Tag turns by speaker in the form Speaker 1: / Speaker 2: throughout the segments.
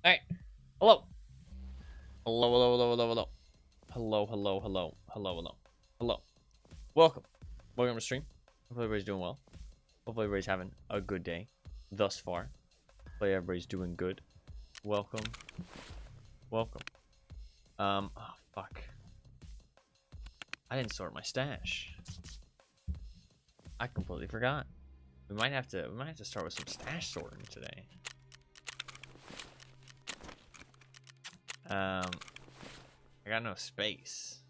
Speaker 1: Alright. Hello. Hello, hello, hello, hello, hello. Hello, hello, hello, hello, hello. Hello. Welcome. Welcome to stream. Hopefully everybody's doing well. Hopefully everybody's having a good day thus far. Hopefully everybody's doing good. Welcome. Welcome. Oh fuck. I didn't sort my stash. I completely forgot. We might have to start with some stash sorting today. I got no space.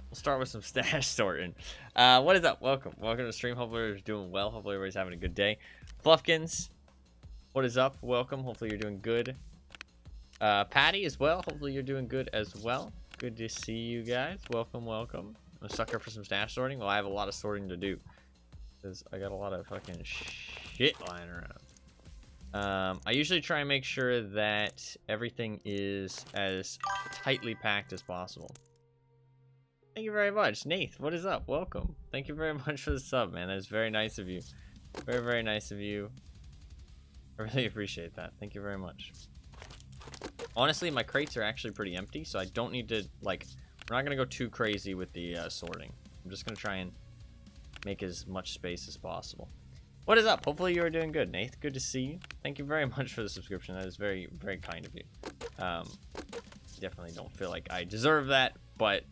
Speaker 1: We'll start with some stash sorting. What is up? Welcome to the stream. Hopefully everybody's doing well. Hopefully everybody's having a good day. Fluffkins, what is up? Welcome. Hopefully you're doing good. Patty as well. Hopefully you're doing good as well. Good to see you guys. Welcome. I'm a sucker for some stash sorting. Well, I have a lot of sorting to do because I got a lot of fucking shit lying around. I usually try and make sure that everything is as tightly packed as possible. Thank you very much. Nath, what is up? Welcome. Thank you very much for the sub, man. That is very nice of you. Very, very nice of you. I really appreciate that. Thank you very much. Honestly, my crates are actually pretty empty, so I don't need to, like, we're not going to go too crazy with the sorting. I'm just going to try and make as much space as possible. What is up? Hopefully you are doing good, Nath. Good to see you. Thank you very much for the subscription. That is very, very kind of you. Definitely don't feel like I deserve that, but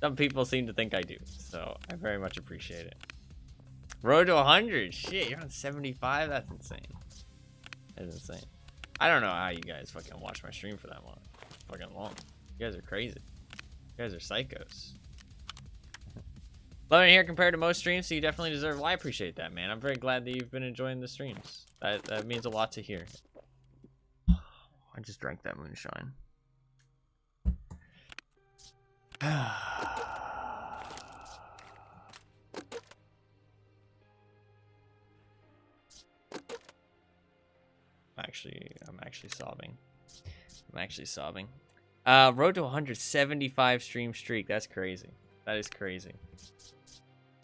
Speaker 1: some people seem to think I do. So I very much appreciate it. Road to 100. Shit, you're on 75? That's insane. That's insane. I don't know how you guys fucking watch my stream for that long. Fucking long. You guys are crazy. You guys are psychos. Loving it here compared to most streams, so you definitely deserve. Well, I appreciate that, man. I'm very glad that you've been enjoying the streams. That means a lot to hear. I just drank that moonshine. I'm actually sobbing. Road to 175 stream streak. That's crazy. That is crazy.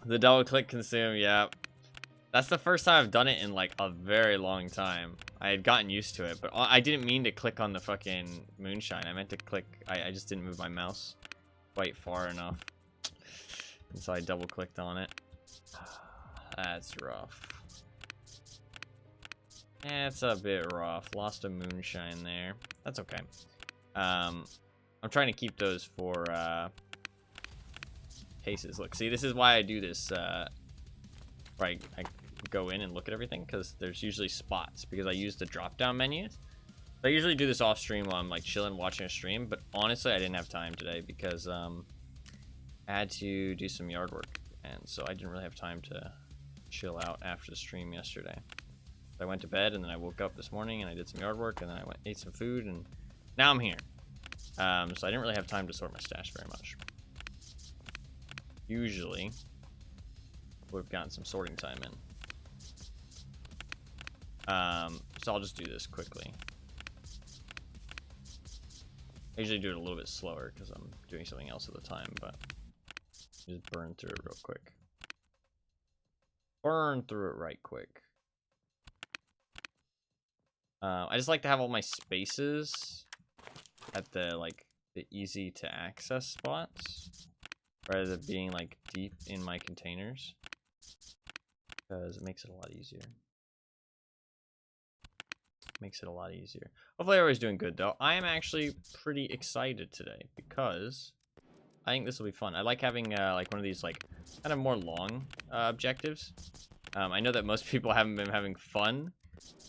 Speaker 1: The double click consume, yeah. That's the first time I've done it in like a very long time. I had gotten used to it, but I didn't mean to click on the fucking moonshine. I meant to click, I just didn't move my mouse quite far enough. And so I double clicked on it. That's rough. Yeah, it's a bit rough. Lost a moonshine there. That's okay. I'm trying to keep those for cases. Look, see, this is why I do this. Right, I go in and look at everything because there's usually spots because I use the drop-down menus. I usually do this off stream while I'm like chilling, watching a stream. But honestly, I didn't have time today because I had to do some yard work, and so I didn't really have time to chill out after the stream yesterday. I went to bed and then I woke up this morning and I did some yard work and then I ate some food and now I'm here. So I didn't really have time to sort my stash very much. Usually, we've gotten some sorting time in. So I'll just do this quickly. I usually do it a little bit slower because I'm doing something else at the time, but just burn through it real quick. Burn through it right quick. I just like to have all my spaces at the easy to access spots rather than being like deep in my containers because it makes it a lot easier. Hopefully everybody's doing good though. I am actually pretty excited today because I think this will be fun. I like having like one of these like kind of more long objectives. I know that most people haven't been having fun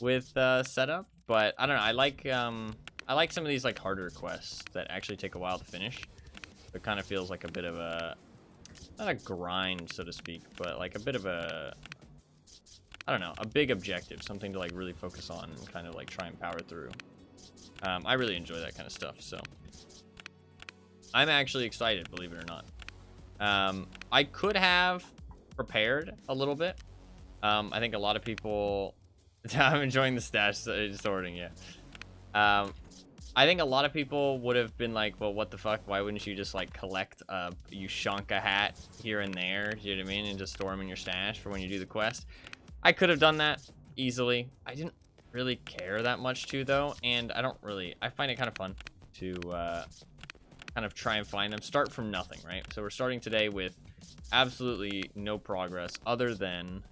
Speaker 1: with setup, but I don't know. I like some of these like harder quests that actually take a while to finish. It kind of feels like a bit of a not a grind, so to speak, but like a bit of a I don't know, a big objective, something to like really focus on and kind of like try and power through. I really enjoy that kind of stuff, so I'm actually excited, believe it or not. I could have prepared a little bit. I think a lot of people. I'm enjoying the stash sorting, yeah. I think a lot of people would have been like, well, what the fuck? Why wouldn't you just like collect a Ushanka hat here and there, you know what I mean, and just store them in your stash for when you do the quest? I could have done that easily. I didn't really care that much to, though, and I find it kind of fun to kind of try and find them. Start from nothing, right? So we're starting today with absolutely no progress other than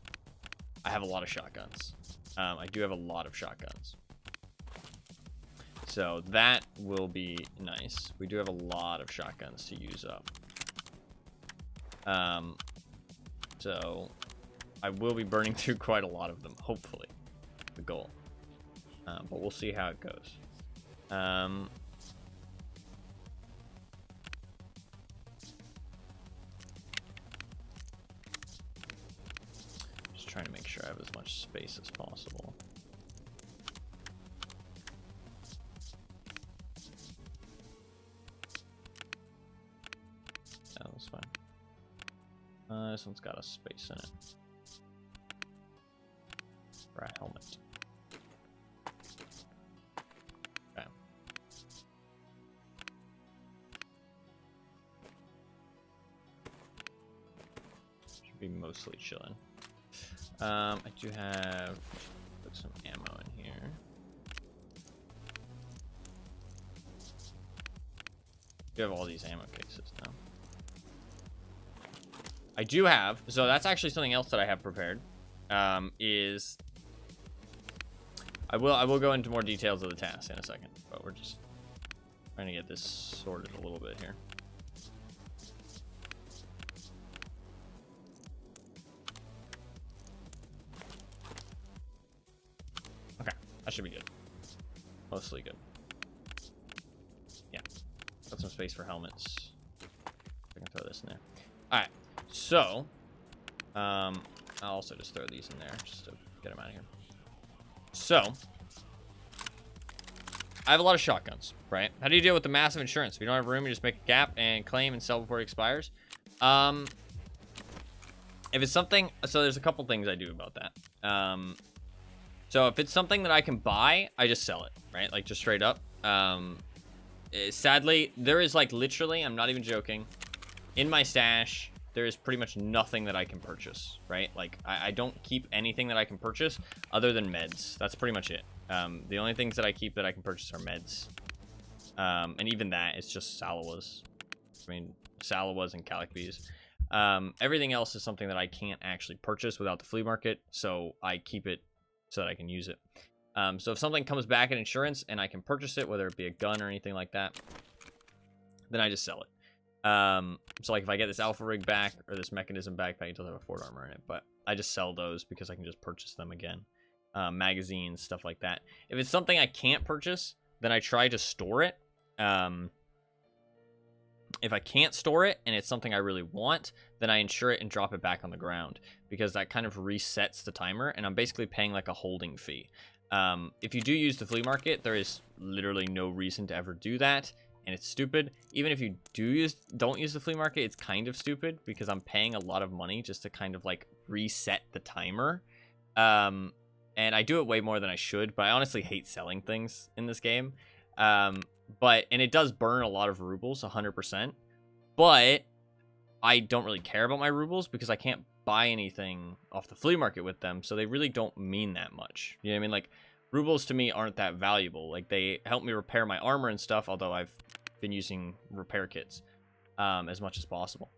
Speaker 1: I have a lot of shotguns. I do have a lot of shotguns. So that will be nice. We do have a lot of shotguns to use up. So I will be burning through quite a lot of them, hopefully. The goal. But we'll see how it goes. Just trying to make sure I have as much space as possible. Yeah, that's fine. This one's got a space in it. For a helmet. Okay. Should be mostly chilling. I do have put some ammo in here. You have all these ammo cases now. I do have, so that's actually something else that I have prepared. Is I will go into more details of the task in a second, but we're just trying to get this sorted a little bit here. Okay, that should be good. Mostly good. Yeah, got some space for helmets. I can throw this in there. All right, so I'll also just throw these in there just to get them out of here. So, I have a lot of shotguns, right? How do you deal with the massive insurance? If you don't have room, you just make a gap and claim and sell before it expires. If it's something, so there's a couple things I do about that. So if it's something that I can buy, I just sell it, right? Like just straight up. Sadly, there is like literally, I'm not even joking, in my stash, there is pretty much nothing that I can purchase, right? Like, I don't keep anything that I can purchase other than meds. That's pretty much it. The only things that I keep that I can purchase are meds. And even that, it's just Salawas. I mean, Salawas and Calicbees. Everything else is something that I can't actually purchase without the flea market, so I keep it so that I can use it. So if something comes back in insurance and I can purchase it, whether it be a gun or anything like that, then I just sell it. So like if I get this alpha rig back or this mechanism backpack, it doesn't have a Ford armor in it, but I just sell those because I can just purchase them again. Magazines, stuff like that. If it's something I can't purchase, then I try to store it. If I can't store it and it's something I really want, then I insure it and drop it back on the ground because that kind of resets the timer and I'm basically paying like a holding fee. If you do use the flea market, there is literally no reason to ever do that. And it's stupid. Even if you don't use the flea market, it's kind of stupid because I'm paying a lot of money just to kind of like reset the timer. And I do it way more than I should, but I honestly hate selling things in this game. And it does burn a lot of rubles, 100%. But I don't really care about my rubles because I can't buy anything off the flea market with them, so they really don't mean that much. You know what I mean? Like, rubles to me aren't that valuable. Like, they help me repair my armor and stuff, although I've been using repair kits as much as possible.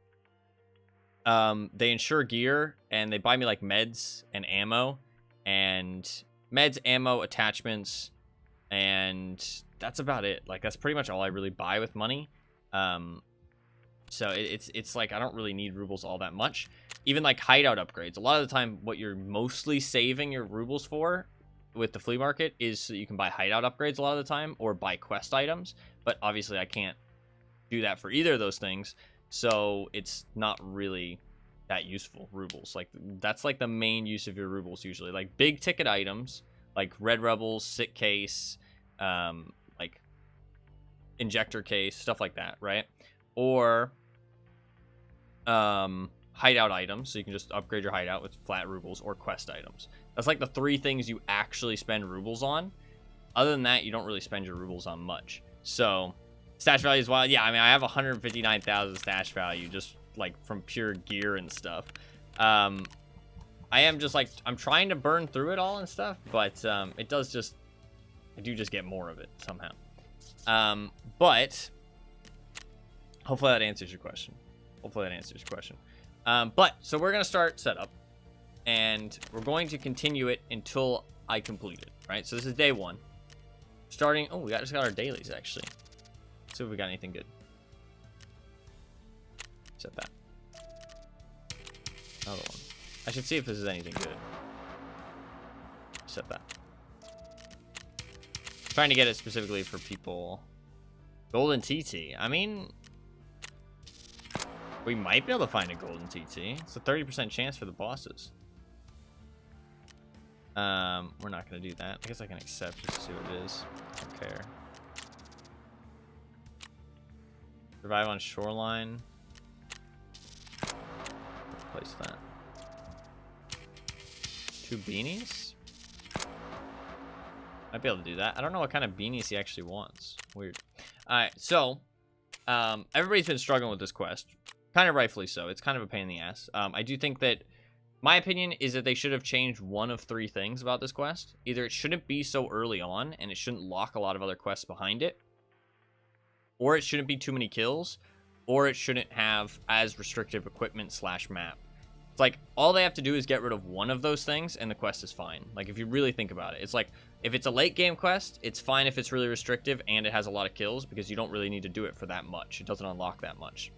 Speaker 1: They insure gear, and they buy me, like, meds and ammo, and meds, ammo, attachments, and that's about it. Like, that's pretty much all I really buy with money. So it's like I don't really need rubles all that much. Even, like, hideout upgrades. A lot of the time, what you're mostly saving your rubles for with the flea market is so you can buy hideout upgrades a lot of the time or buy quest items, but obviously I can't do that for either of those things, so it's not really that useful. Rubles, like, that's like the main use of your rubles usually, like big ticket items like red rebels, sick case, like injector case, stuff like that, right? Or hideout items, so you can just upgrade your hideout with flat rubles, or quest items. That's like the three things you actually spend rubles on. Other than that, you don't really spend your rubles on much. So stash value is wild. Yeah, I mean, I have 159,000 stash value just like from pure gear and stuff. I am just like, I'm trying to burn through it all and stuff, but it does just, I do just get more of it somehow. But hopefully that answers your question. But so we're going to start setup, and we're going to continue it until I complete it, right? So this is day 1. Starting, oh, we just got our dailies, actually. Let's see if we got anything good. Set that. Another one. I should see if this is anything good. Set that. Trying to get it specifically for people. Golden TT. I mean, we might be able to find a golden TT. It's a 30% chance for the bosses. We're not going to do that. I guess I can accept just to see what it is. I don't care. Survive on shoreline. Place that. 2 beanies? Might be able to do that. I don't know what kind of beanies he actually wants. Weird. Alright, so everybody's been struggling with this quest. Kind of rightfully so. It's kind of a pain in the ass. I do think that my opinion is that they should have changed one of 3 things about this quest. Either it shouldn't be so early on, and it shouldn't lock a lot of other quests behind it, or it shouldn't be too many kills, or it shouldn't have as restrictive equipment / map. It's like, all they have to do is get rid of one of those things, and the quest is fine. Like, if you really think about it. It's like, if it's a late game quest, it's fine if it's really restrictive, and it has a lot of kills, because you don't really need to do it for that much. It doesn't unlock that much.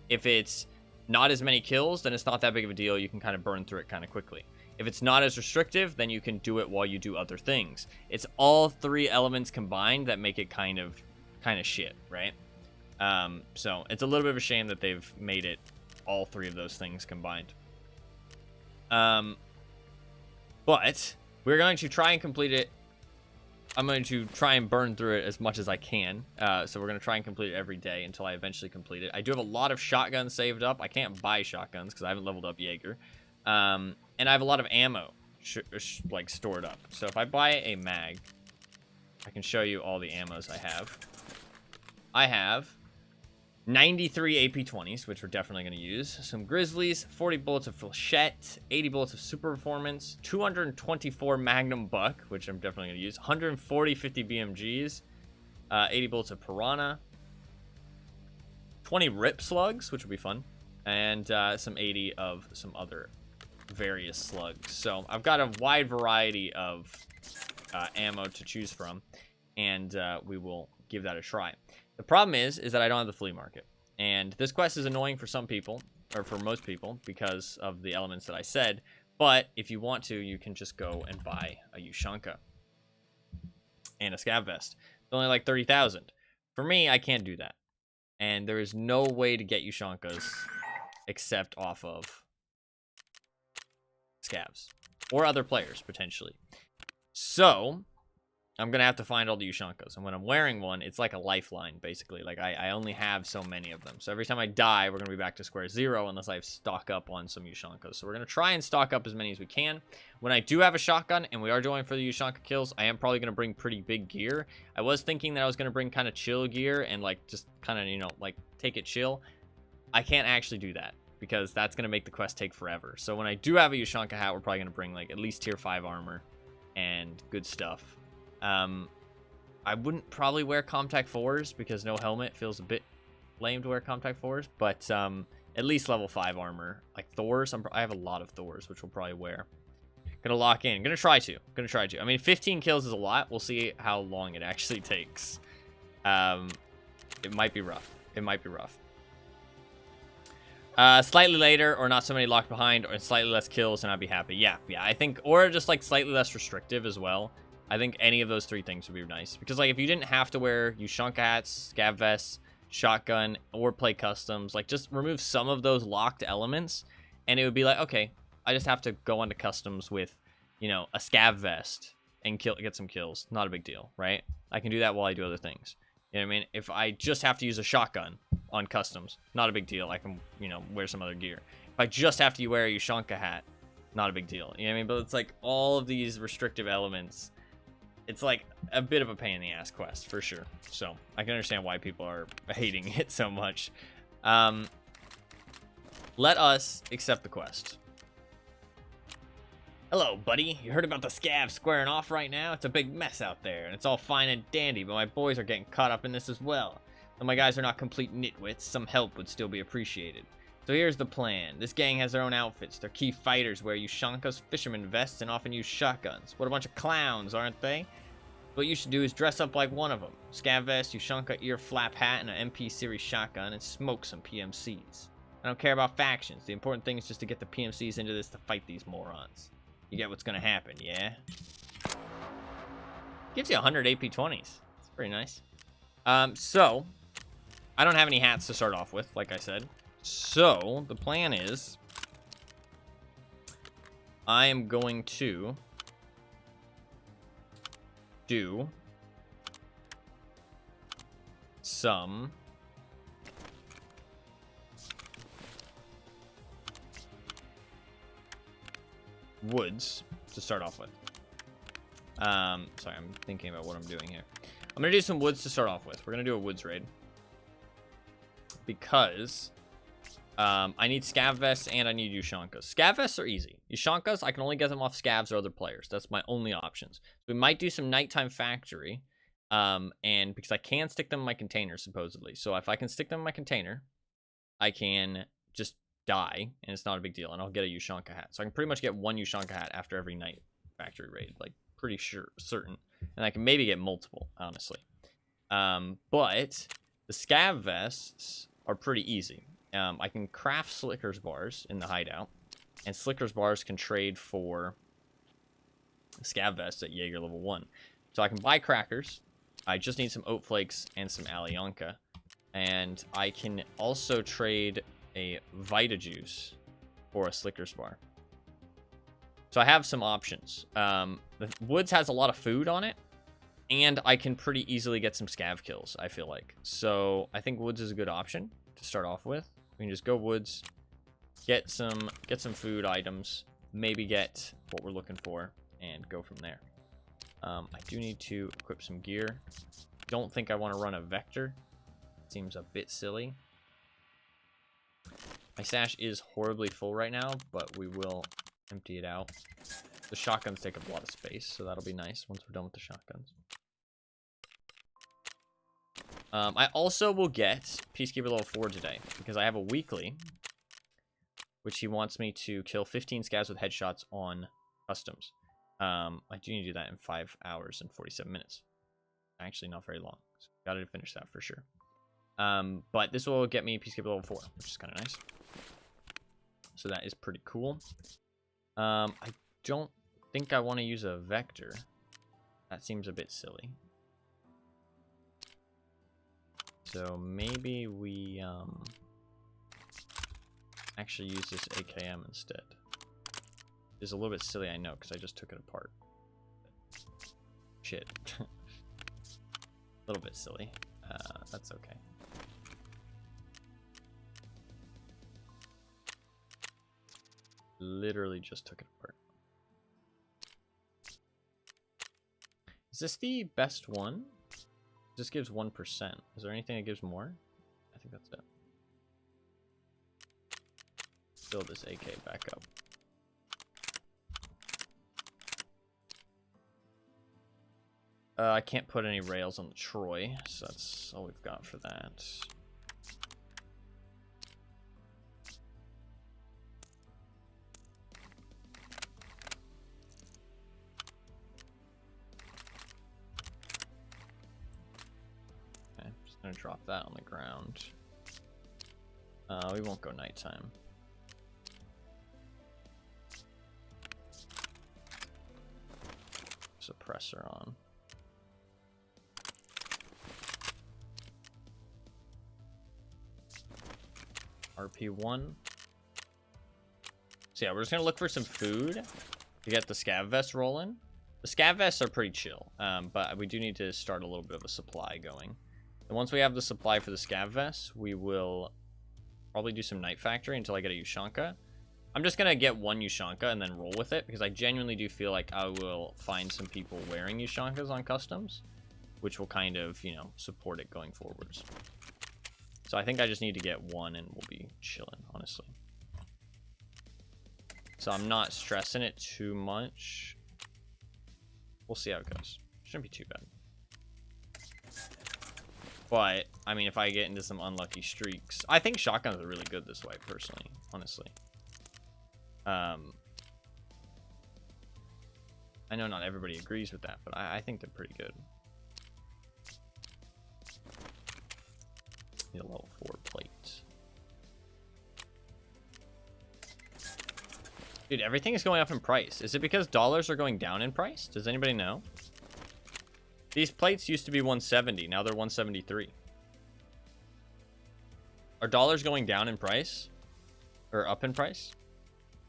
Speaker 1: If it's not as many kills, then it's not that big of a deal. You can kind of burn through it kind of quickly. If it's not as restrictive, then you can do it while you do other things. It's all 3 elements combined that make it kind of shit, right? So it's a little bit of a shame that they've made it all 3 of those things combined. But we're going to try and complete it. I'm going to try and burn through it as much as I can. So we're going to try and complete it every day until I eventually complete it. I do have a lot of shotguns saved up. I can't buy shotguns because I haven't leveled up Jaeger. And I have a lot of ammo like stored up. So if I buy a mag, I can show you all the ammos I have. I have 93 AP20s, which we're definitely going to use. Some Grizzlies, 40 bullets of Flechette, 80 bullets of Super Performance, 224 Magnum Buck, which I'm definitely going to use, 140 50 BMGs, 80 bullets of Piranha, 20 Rip Slugs, which will be fun, and some 80 of some other various slugs. So I've got a wide variety of ammo to choose from, and we will give that a try. The problem is that I don't have the flea market. And this quest is annoying for some people, or for most people, because of the elements that I said. But if you want to, you can just go and buy a Ushanka and a Scav Vest. It's only like 30,000. For me, I can't do that. And there is no way to get Ushankas except off of Scavs. Or other players, potentially. So I'm going to have to find all the Ushankas. And when I'm wearing one, it's like a lifeline, basically. Like, I only have so many of them. So every time I die, we're going to be back to square 0 unless I stock up on some Ushankas. So we're going to try and stock up as many as we can. When I do have a shotgun, and we are going for the Ushanka kills, I am probably going to bring pretty big gear. I was thinking that I was going to bring kind of chill gear and, like, just kind of, you know, like, take it chill. I can't actually do that, because that's going to make the quest take forever. So when I do have a Ushanka hat, we're probably going to bring, like, at least tier 5 armor and good stuff. I wouldn't probably wear Comtac 4s because no helmet feels a bit lame to wear Comtac 4s, but at least level 5 armor. Like Thors, I have a lot of Thors, which we'll probably wear. Gonna lock in. Gonna try to. I mean, 15 kills is a lot. We'll see how long it actually takes. It might be rough. Slightly later, or not so many locked behind, or slightly less kills, and I'd be happy. Yeah, I think, or just like slightly less restrictive as well. I think any of those 3 things would be nice. Because, like, if you didn't have to wear Ushanka hats, Scav vests, shotgun, or play customs, like, just remove some of those locked elements, and it would be like, okay, I just have to go onto customs with, you know, a Scav vest and get some kills. Not a big deal, right? I can do that while I do other things. You know what I mean? If I just have to use a shotgun on customs, not a big deal. I can, you know, wear some other gear. If I just have to wear a Ushanka hat, not a big deal. You know what I mean? But it's like all of these restrictive elements. It's like a bit of a pain in the ass quest, for sure. So I can understand why people are hating it so much. Let us accept the quest. Hello, buddy. You heard about the scavs squaring off right now? It's a big mess out there, and it's all fine and dandy, but my boys are getting caught up in this as well. Though my guys are not complete nitwits, some help would still be appreciated. So here's the plan. This gang has their own outfits. Their key fighters wear Ushanka's fisherman vests and often use shotguns. What a bunch of clowns, aren't they? What you should do is dress up like one of them. Scav vest, Ushanka ear flap hat, and an MP series shotgun, and smoke some PMCs. I don't care about factions. The important thing is just to get the PMCs into this to fight these morons. You get what's gonna happen, yeah? Gives you 100 AP 20s. It's pretty nice. So, I don't have any hats to start off with, like I said. So, the plan is, I am going to do some woods to start off with. Sorry, I'm thinking about what I'm doing here. I'm gonna do some woods to start off with. We're gonna do a woods raid because I need scav vests and I need Ushankas. Scav vests are easy. Ushankas, I can only get them off scavs or other players. That's my only options. We might do some nighttime factory, and because I can stick them in my container supposedly. So if I can stick them in my container, I can just die, and it's not a big deal, and I'll get a Ushanka hat. So I can pretty much get one Ushanka hat after every night factory raid, like pretty certain, and I can maybe get multiple, honestly. But the scav vests are pretty easy. I can craft Slicker's bars in the hideout, and Slicker's bars can trade for scav vests at Jaeger level 1. So I can buy crackers. I just need some oat flakes and some Alyonka, and I can also trade a Vita Juice for a Slicker's bar. So I have some options. The Woods has a lot of food on it, and I can pretty easily get some scav kills, I feel like. So I think Woods is a good option to start off with. We can just go Woods, get some food items, maybe get what we're looking for, and go from there. I do need to equip some gear. Don't think I want to run a Vector. Seems a bit silly. My stash is horribly full right now, but we will empty it out. The shotguns take up a lot of space, so that'll be nice once we're done with the shotguns. I also will get Peacekeeper level 4 today, because I have a weekly, which he wants me to kill 15 scavs with headshots on customs. I do need to do that in 5 hours and 47 minutes. Actually, not very long. So gotta finish that for sure. But this will get me Peacekeeper level 4, which is kind of nice. So that is pretty cool. I don't think I want to use a Vector. That seems a bit silly. So maybe we actually use this AKM instead. It's a little bit silly, I know, because I just took it apart. Shit. A little bit silly. That's okay. Literally just took it apart. Is this the best one? This gives 1%. Is there anything that gives more? I think that's it. Build this AK back up. I can't put any rails on the Troy, so that's all we've got for that. Okay, just gonna drop that on the ground. We won't go nighttime. Suppressor on. RP1. So yeah, we're just gonna look for some food to get the scav vests rolling. The scav vests are pretty chill, but we do need to start a little bit of a supply going. And once we have the supply for the scav vests, we will probably do some night factory until I get a Ushanka. I'm just gonna get one Ushanka and then roll with it, because I genuinely do feel like I will find some people wearing Ushankas on customs, which will kind of, you know, support it going forwards. So I think I just need to get one and we'll be chilling, honestly. So I'm not stressing it too much. We'll see how it goes. Shouldn't be too bad. But, I mean, if I get into some unlucky streaks... I think shotguns are really good this way, personally. Honestly. I know not everybody agrees with that, but I think they're pretty good. Need a level 4 plate. Dude, everything is going up in price. Is it because dollars are going down in price? Does anybody know? These plates used to be 170. Now they're 173. Are dollars going down in price? Or up in price?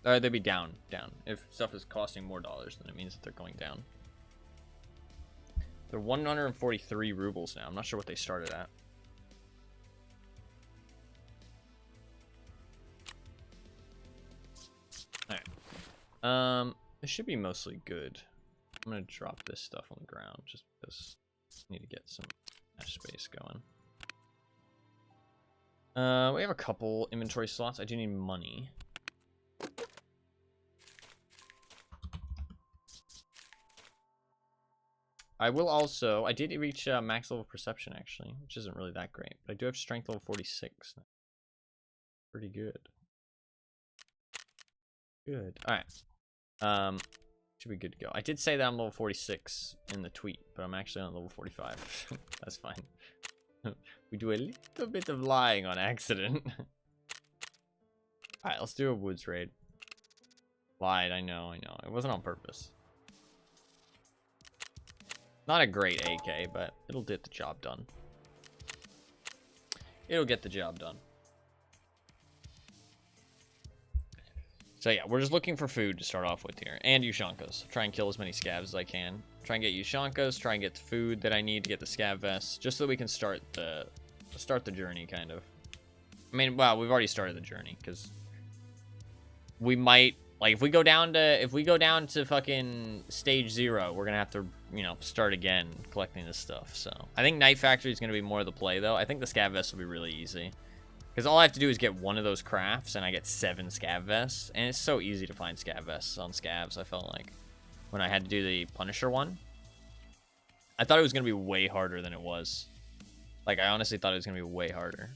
Speaker 1: Or they'd be down. If stuff is costing more dollars, then it means that they're going down. They're 143 rubles now. I'm not sure what they started at. Alright. It should be mostly good. I'm gonna drop this stuff on the ground just because I need to get some cash space going. We have a couple inventory slots. I do need money. I will also... I did reach max level perception, actually, which isn't really that great. But I do have strength level 46. Pretty good. Good. Alright. Should be good to go. I did say that I'm level 46 in the tweet, but I'm actually on level 45. That's fine. We do a little bit of lying on accident. Alright, let's do a woods raid. Lied, I know. It wasn't on purpose. Not a great AK, but it'll get the job done. It'll get the job done. So yeah, we're just looking for food to start off with here. And Ushankas. Try and kill as many scavs as I can. Try and get Ushankas, try and get the food that I need to get the scav vests, just so we can start the journey, kind of. I mean, well, we've already started the journey, because we might, like, if we go down to fucking stage 0, we're gonna have to, you know, start again collecting this stuff. So I think Night Factory is gonna be more of the play, though. I think the scav vests will be really easy. Because all I have to do is get one of those crafts, and I get 7 scav vests. And it's so easy to find scav vests on scavs, I felt like. When I had to do the Punisher one. I thought it was going to be way harder than it was. Like, I honestly thought it was going to be way harder.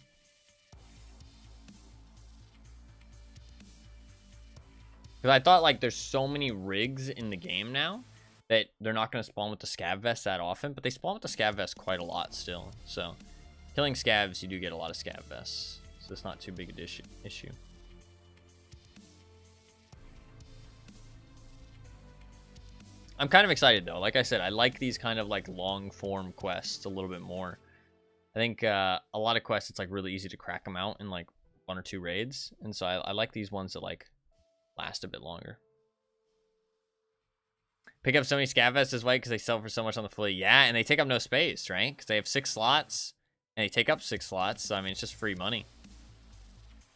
Speaker 1: Because I thought, like, there's so many rigs in the game now that they're not going to spawn with the scav vest that often. But they spawn with the scav vest quite a lot still. So, killing scavs, you do get a lot of scav vests. So it's not too big an issue. I'm kind of excited, though. Like I said, I like these kind of, like, long-form quests a little bit more. I think a lot of quests, it's, like, really easy to crack them out in, like, 1 or 2 raids. And so I like these ones that, like, last a bit longer. Pick up so many scav vests this way because they sell for so much on the flea. Yeah, and they take up no space, right? Because they have 6 slots, and they take up 6 slots. So, I mean, it's just free money.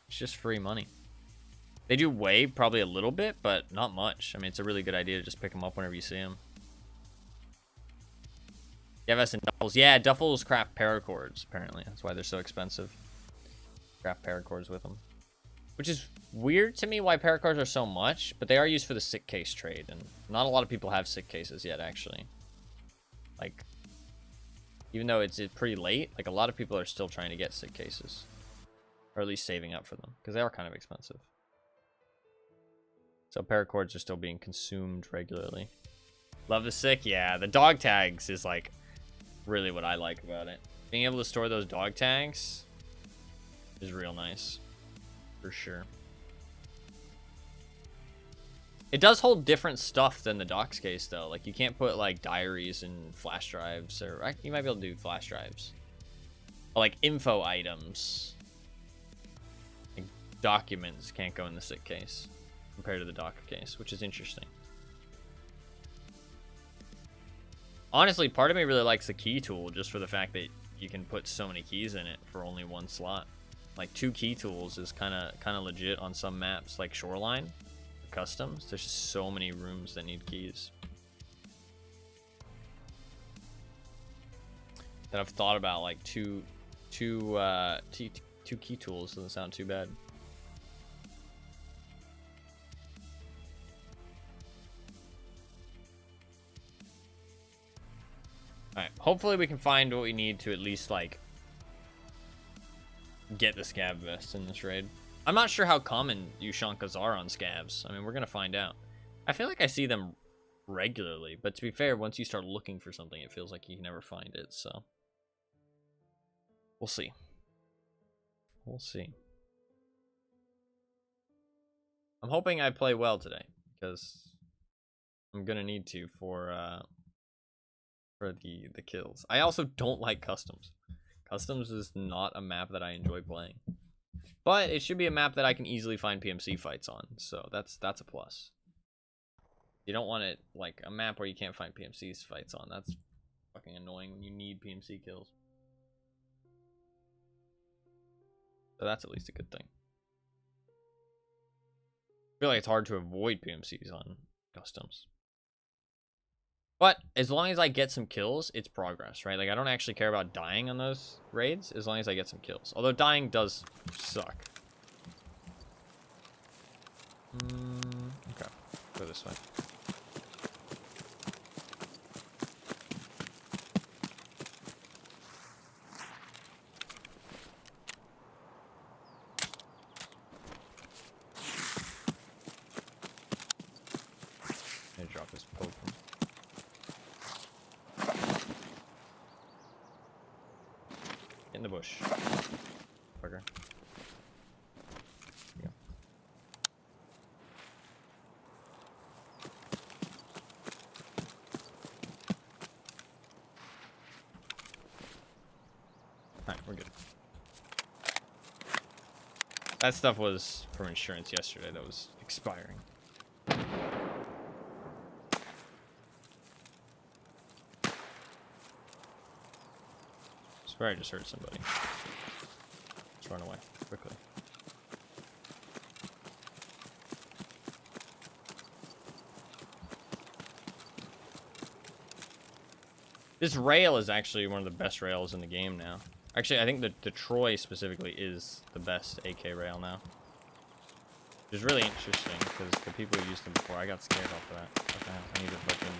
Speaker 1: It's just free money. They do weigh probably a little bit, but not much. I mean, it's a really good idea to just pick them up whenever you see them. Scav and duffels. Yeah, duffels craft paracords, apparently. That's why they're so expensive. Craft paracords with them. Which is weird to me why paracords are so much, but they are used for the sick case trade, and not a lot of people have sick cases yet, actually. Like, even though it's pretty late, like, a lot of people are still trying to get sick cases. Or at least saving up for them, because they are kind of expensive. So paracords are still being consumed regularly. Love the sick, yeah. The dog tags is, like, really what I like about it. Being able to store those dog tags is real nice. For sure. It does hold different stuff than the docs case, though. Like, you can't put, like, diaries and flash drives, or you might be able to do flash drives. Or, like, info items. Like, documents can't go in the sick case compared to the doc case, which is interesting. Honestly, part of me really likes the key tool just for the fact that you can put so many keys in it for only 1 slot. Like, 2 key tools is kind of legit on some maps, like Shoreline, customs. There's just so many rooms that need keys. That I've thought about, like, two key tools doesn't sound too bad. Alright, hopefully we can find what we need to at least, like, get the scav vest in this raid. I'm not sure how common Ushankas are on scavs. I mean, we're gonna find out. I feel like I see them regularly, but to be fair, once you start looking for something, it feels like you can never find it, so... We'll see. We'll see. I'm hoping I play well today, because I'm gonna need to for the kills. I also don't like customs. Customs is not a map that I enjoy playing. But it should be a map that I can easily find PMC fights on, so that's a plus. You don't want it, like, a map where you can't find PMC's fights on. That's fucking annoying when you need PMC kills. So that's at least a good thing. I feel like it's hard to avoid PMCs on customs. But as long as I get some kills, it's progress, right? Like, I don't actually care about dying on those raids as long as I get some kills. Although dying does suck. Okay, go this way. I'm gonna drop this poke. In the bush. Fucker. Yeah. Alright, we're good. That stuff was from insurance yesterday that was expiring. I swear I just heard somebody. Let's run away quickly. This rail is actually one of the best rails in the game now. Actually, I think the Troy specifically is the best AK rail now. Which is really interesting because the people who used them before, I got scared off of that. What the hell? I need to fucking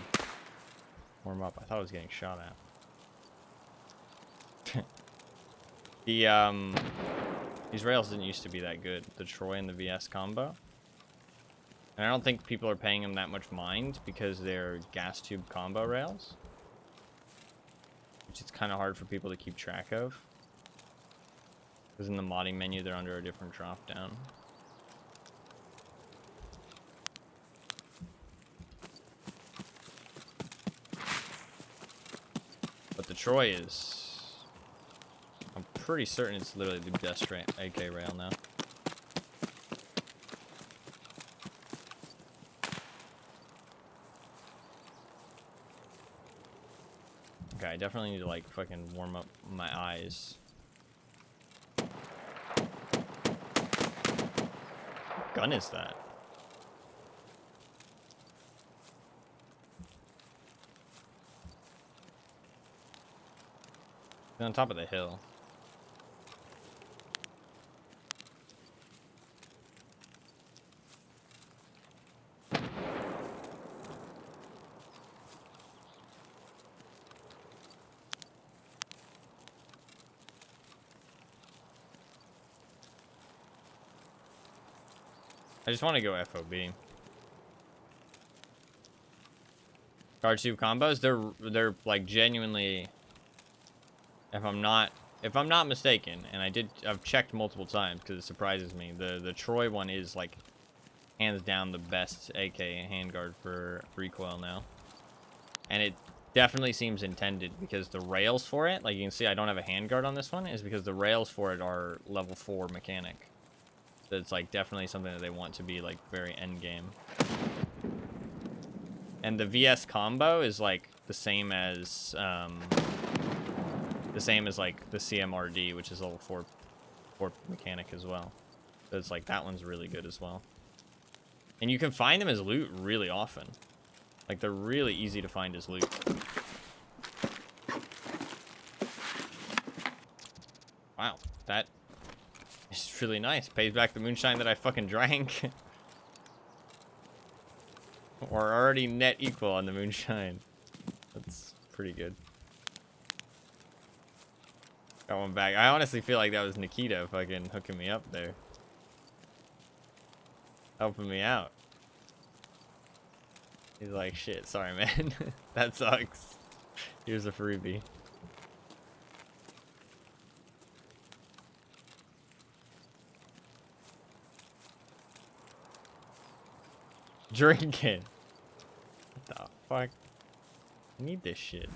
Speaker 1: warm up. I thought I was getting shot at. These rails didn't used to be that good. The Troy and the VS combo. And I don't think people are paying them that much mind because they're gas tube combo rails. Which it's kind of hard for people to keep track of. Because in the modding menu, they're under a different drop down. But the Troy is... I'm pretty certain it's literally the best AK rail now. Okay, I definitely need to, like, fucking warm up my eyes. What gun is that? It's on top of the hill. I just want to go FOB. Guard tube combos, they're like genuinely, if I'm not mistaken, and I've checked multiple times because it surprises me. The Troy one is like hands down the best AK handguard for recoil now. And it definitely seems intended because the rails for it, like you can see I don't have a handguard on this one, is because the rails for it are level 4 mechanic. So it's like definitely something that they want to be like very end game. And the VS combo is like the same as like the CMRD, which is level 4 mechanic as well. So it's like that one's really good as well. And you can find them as loot really often. Like they're really easy to find as loot. Wow, that is really nice. Pays back the moonshine that I fucking drank. We're already net equal on the moonshine. That's pretty good. Got one back. I honestly feel like that was Nikita fucking hooking me up there. Helping me out. He's like, shit, sorry, man. That sucks. Here's a freebie. Drinking. What the fuck? I need this shit.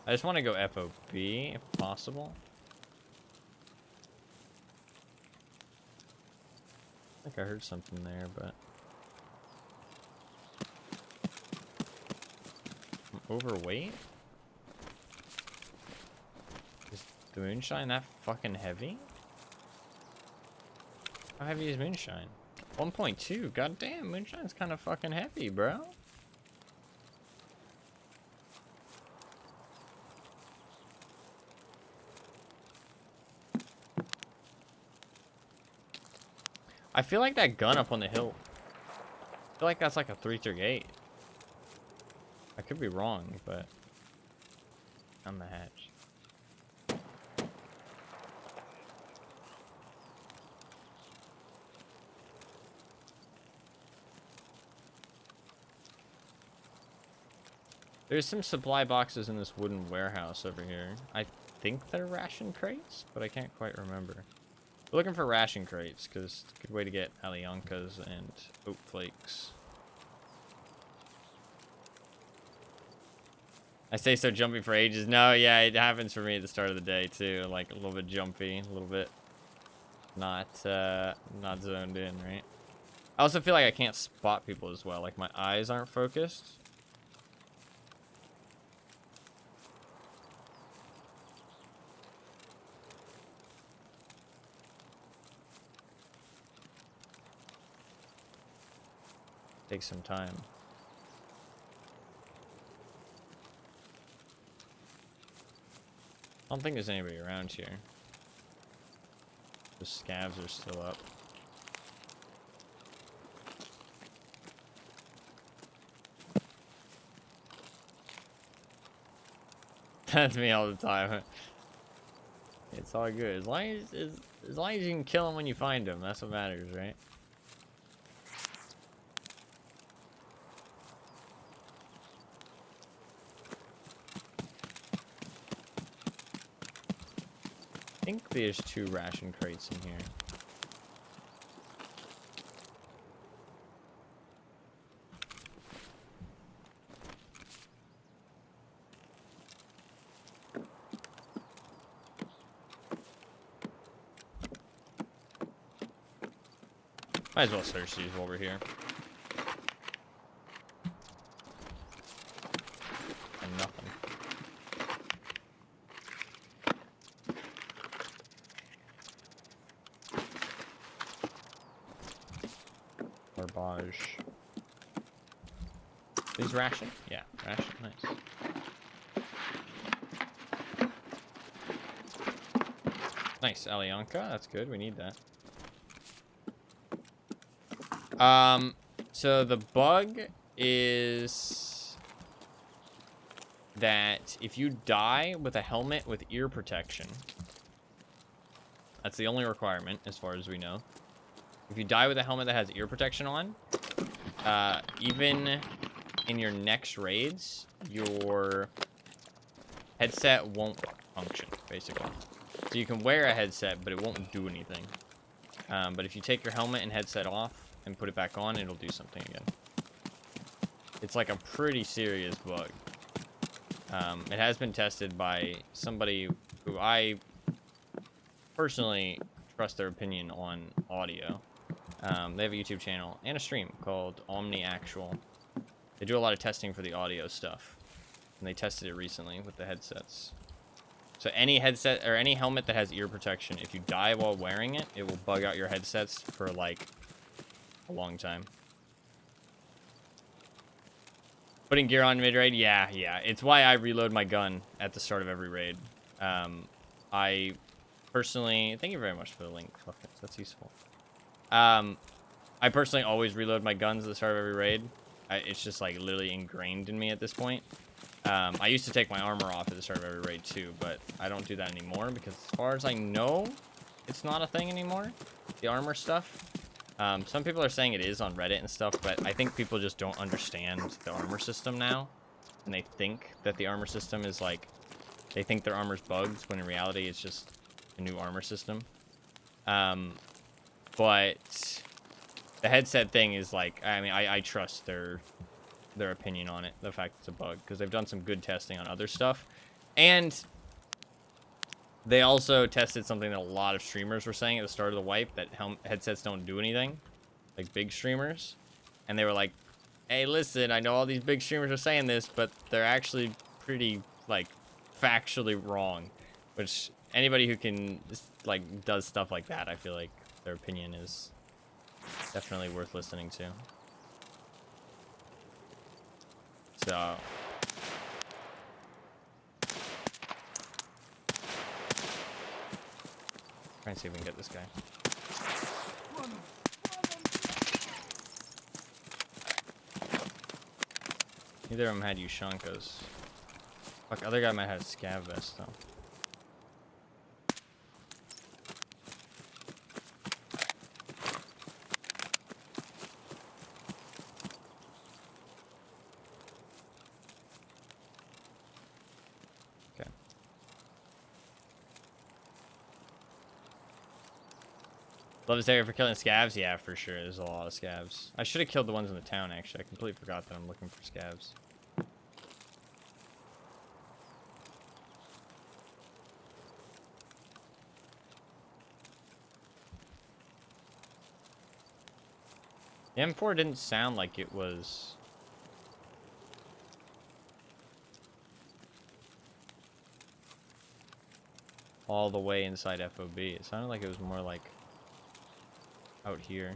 Speaker 1: I just want to go FOB if possible. I think I heard something there, but I'm overweight? Is the moonshine that fucking heavy? How heavy is moonshine? 1.2. Goddamn, moonshine's kind of fucking heavy, bro. I feel like that gun up on the hill. I feel like that's like a 338. I could be wrong, but on the hatch. There's some supply boxes in this wooden warehouse over here. I think they're ration crates, but I can't quite remember. We're looking for ration crates, because it's a good way to get Aliankas and oat flakes. I stay so jumpy for ages. No, yeah, it happens for me at the start of the day, too. Like, a little bit jumpy, a little bit not zoned in, right? I also feel like I can't spot people as well. Like, my eyes aren't focused. Takes some time. I don't think there's anybody around here. The scavs are still up. That's me all the time. It's all good. As long as you can kill them when you find them, that's what matters, right? I think there's 2 ration crates in here. Might as well search these while we're here. And nothing. Garbage. These ration? Yeah, ration. Nice. Nice, Alianka. That's good. We need that. So the bug is that if you die with a helmet with ear protection, that's the only requirement as far as we know. If you die with a helmet that has ear protection on, even in your next raids, your headset won't function, basically. So you can wear a headset, but it won't do anything. But if you take your helmet and headset off and put it back on, it'll do something again. It's like a pretty serious bug. It has been tested by somebody who I personally trust their opinion on audio. They have a YouTube channel and a stream called Omni Actual. They do a lot of testing for the audio stuff, and they tested it recently with the headsets. So any headset or any helmet that has ear protection, if you die while wearing it, it will bug out your headsets for like a long time. Putting gear on mid-raid? Yeah. It's why I reload my gun at the start of every raid. I personally... Thank you very much for the link. That's useful. I personally always reload my guns at the start of every raid. It's just like literally ingrained in me at this point. I used to take my armor off at the start of every raid too, but I don't do that anymore because as far as I know, it's not a thing anymore, the armor stuff. Some people are saying it is on Reddit and stuff, but I think people just don't understand the armor system now. And they think that the armor system is like, they think their armor's bugged, when in reality it's just a new armor system. But the headset thing is like, I mean, I trust their opinion on it, the fact it's a bug, because they've done some good testing on other stuff. And they also tested something that a lot of streamers were saying at the start of the wipe, that headsets don't do anything, like big streamers. And they were like, hey, listen, I know all these big streamers are saying this, but they're actually pretty, like, factually wrong. Which, anybody who can, like, does stuff like that, I feel like their opinion is definitely worth listening to. So... try and see if we can get this guy. Neither of them had Ushankas. Fuck, other guy might have a scav vest though. Okay. Love this area for killing scavs? Yeah, for sure. There's a lot of scavs. I should have killed the ones in the town, actually. I completely forgot that I'm looking for scavs. The M4 didn't sound like it was... all the way inside FOB. It sounded like it was more like... out here.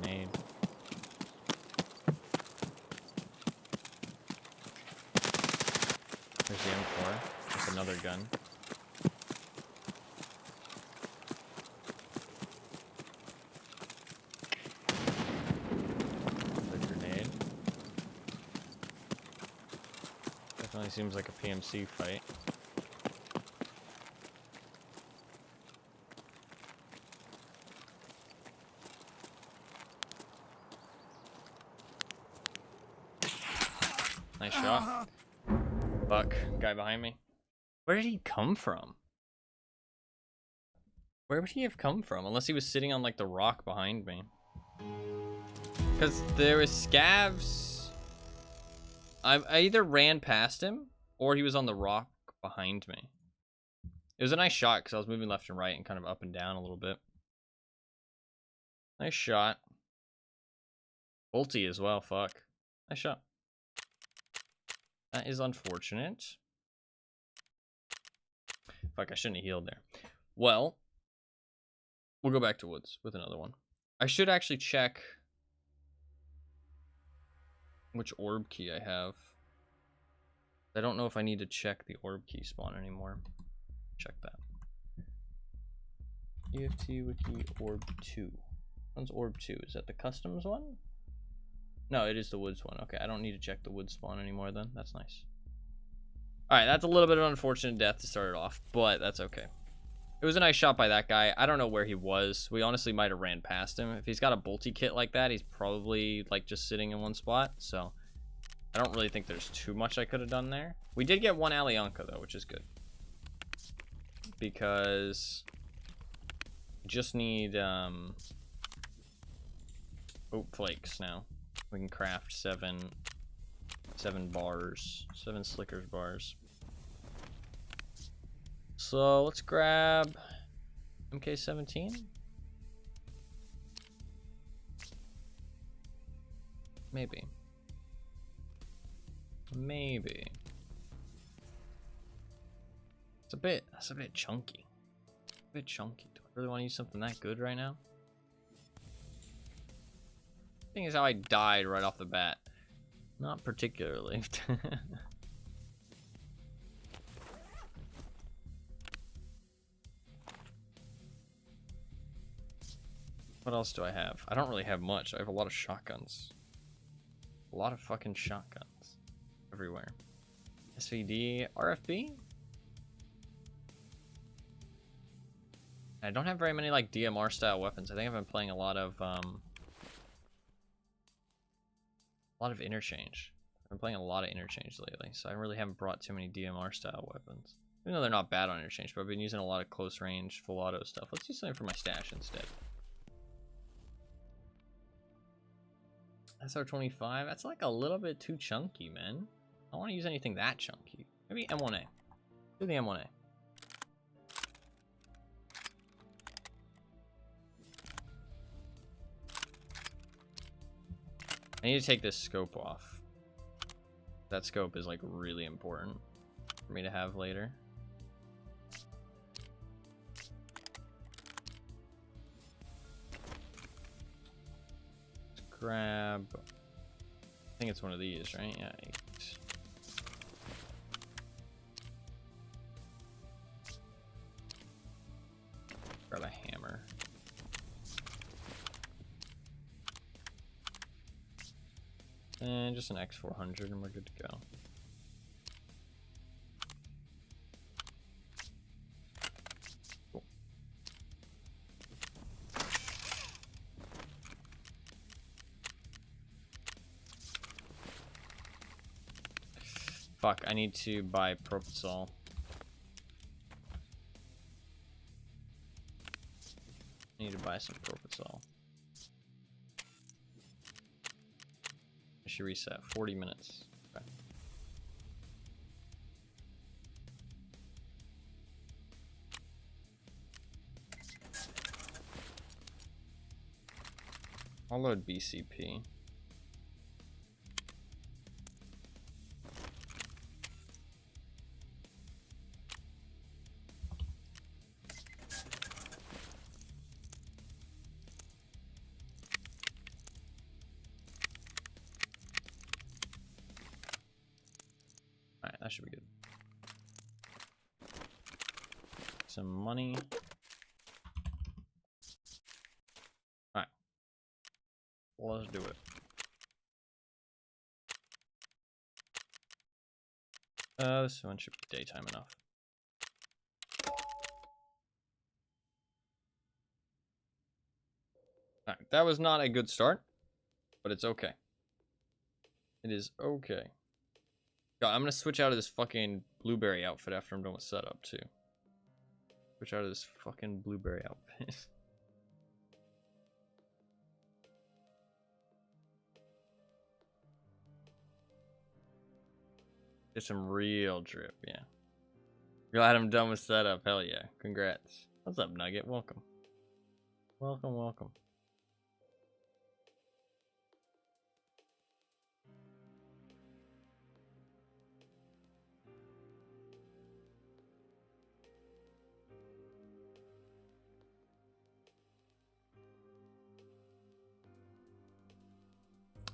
Speaker 1: Grenade. There's the M4. That's another gun. The grenade. Definitely seems like a PMC fight. Nice shot. Fuck. Guy behind me. Where did he come from? Where would he have come from? Unless he was sitting on like the rock behind me. Because there was scavs. I either ran past him or he was on the rock behind me. It was a nice shot because I was moving left and right and kind of up and down a little bit. Nice shot. Ulti as well, fuck. Nice shot. That is unfortunate. Fuck, I shouldn't have healed there. Well, we'll go back to woods with another one. I should actually check which orb key I have. I don't know if I need to check the orb key spawn anymore. Check that. EFT wiki orb 2. One's orb 2. Is that the customs one? No, it is the woods one. Okay, I don't need to check the woods spawn anymore then. That's nice. Alright, that's a little bit of an unfortunate death to start it off, but that's okay. It was a nice shot by that guy. I don't know where he was. We honestly might have ran past him. If he's got a bolty kit like that, he's probably like just sitting in one spot. So I don't really think there's too much I could have done there. We did get one Alianka though, which is good. Because we just need oat flakes now. We can craft seven bars, 7 Slickers bars. So let's grab MK17? Maybe. Maybe. That's a bit chunky. A bit chunky. Do I really want to use something that good right now? Thing is how I died right off the bat. Not particularly. What else do I have? I don't really have much. I have a lot of shotguns. A lot of fucking shotguns. Everywhere. SVD, RFB? I don't have very many like DMR style weapons. I think I've been playing a lot of interchange. I've been playing a lot of interchange lately, so I really haven't brought too many DMR style weapons. Even though they're not bad on interchange, but I've been using a lot of close range, full auto stuff. Let's use something for my stash instead. SR25, that's like a little bit too chunky, man. I don't want to use anything that chunky. Maybe M1A. Do the M1A. I need to take this scope off. That scope is like really important for me to have later. Let's grab, I think it's one of these, right? Yeah, 8. Grab a hammer. And just an X400 and we're good to go. Cool. Fuck, I need to buy propofol. I need to buy some propofol. I should reset 40 minutes. Okay. I'll load BCP. Alright, that should be good. Some money. Alright. Let's do it. This one should be daytime enough. Alright, that was not a good start, but it's okay. It is okay. God, I'm gonna switch out of this fucking blueberry outfit after I'm done with setup too. Switch out of this fucking blueberry outfit. Get some real drip, yeah. Glad I'm done with setup, hell yeah. Congrats. What's up, Nugget? Welcome. Welcome, welcome.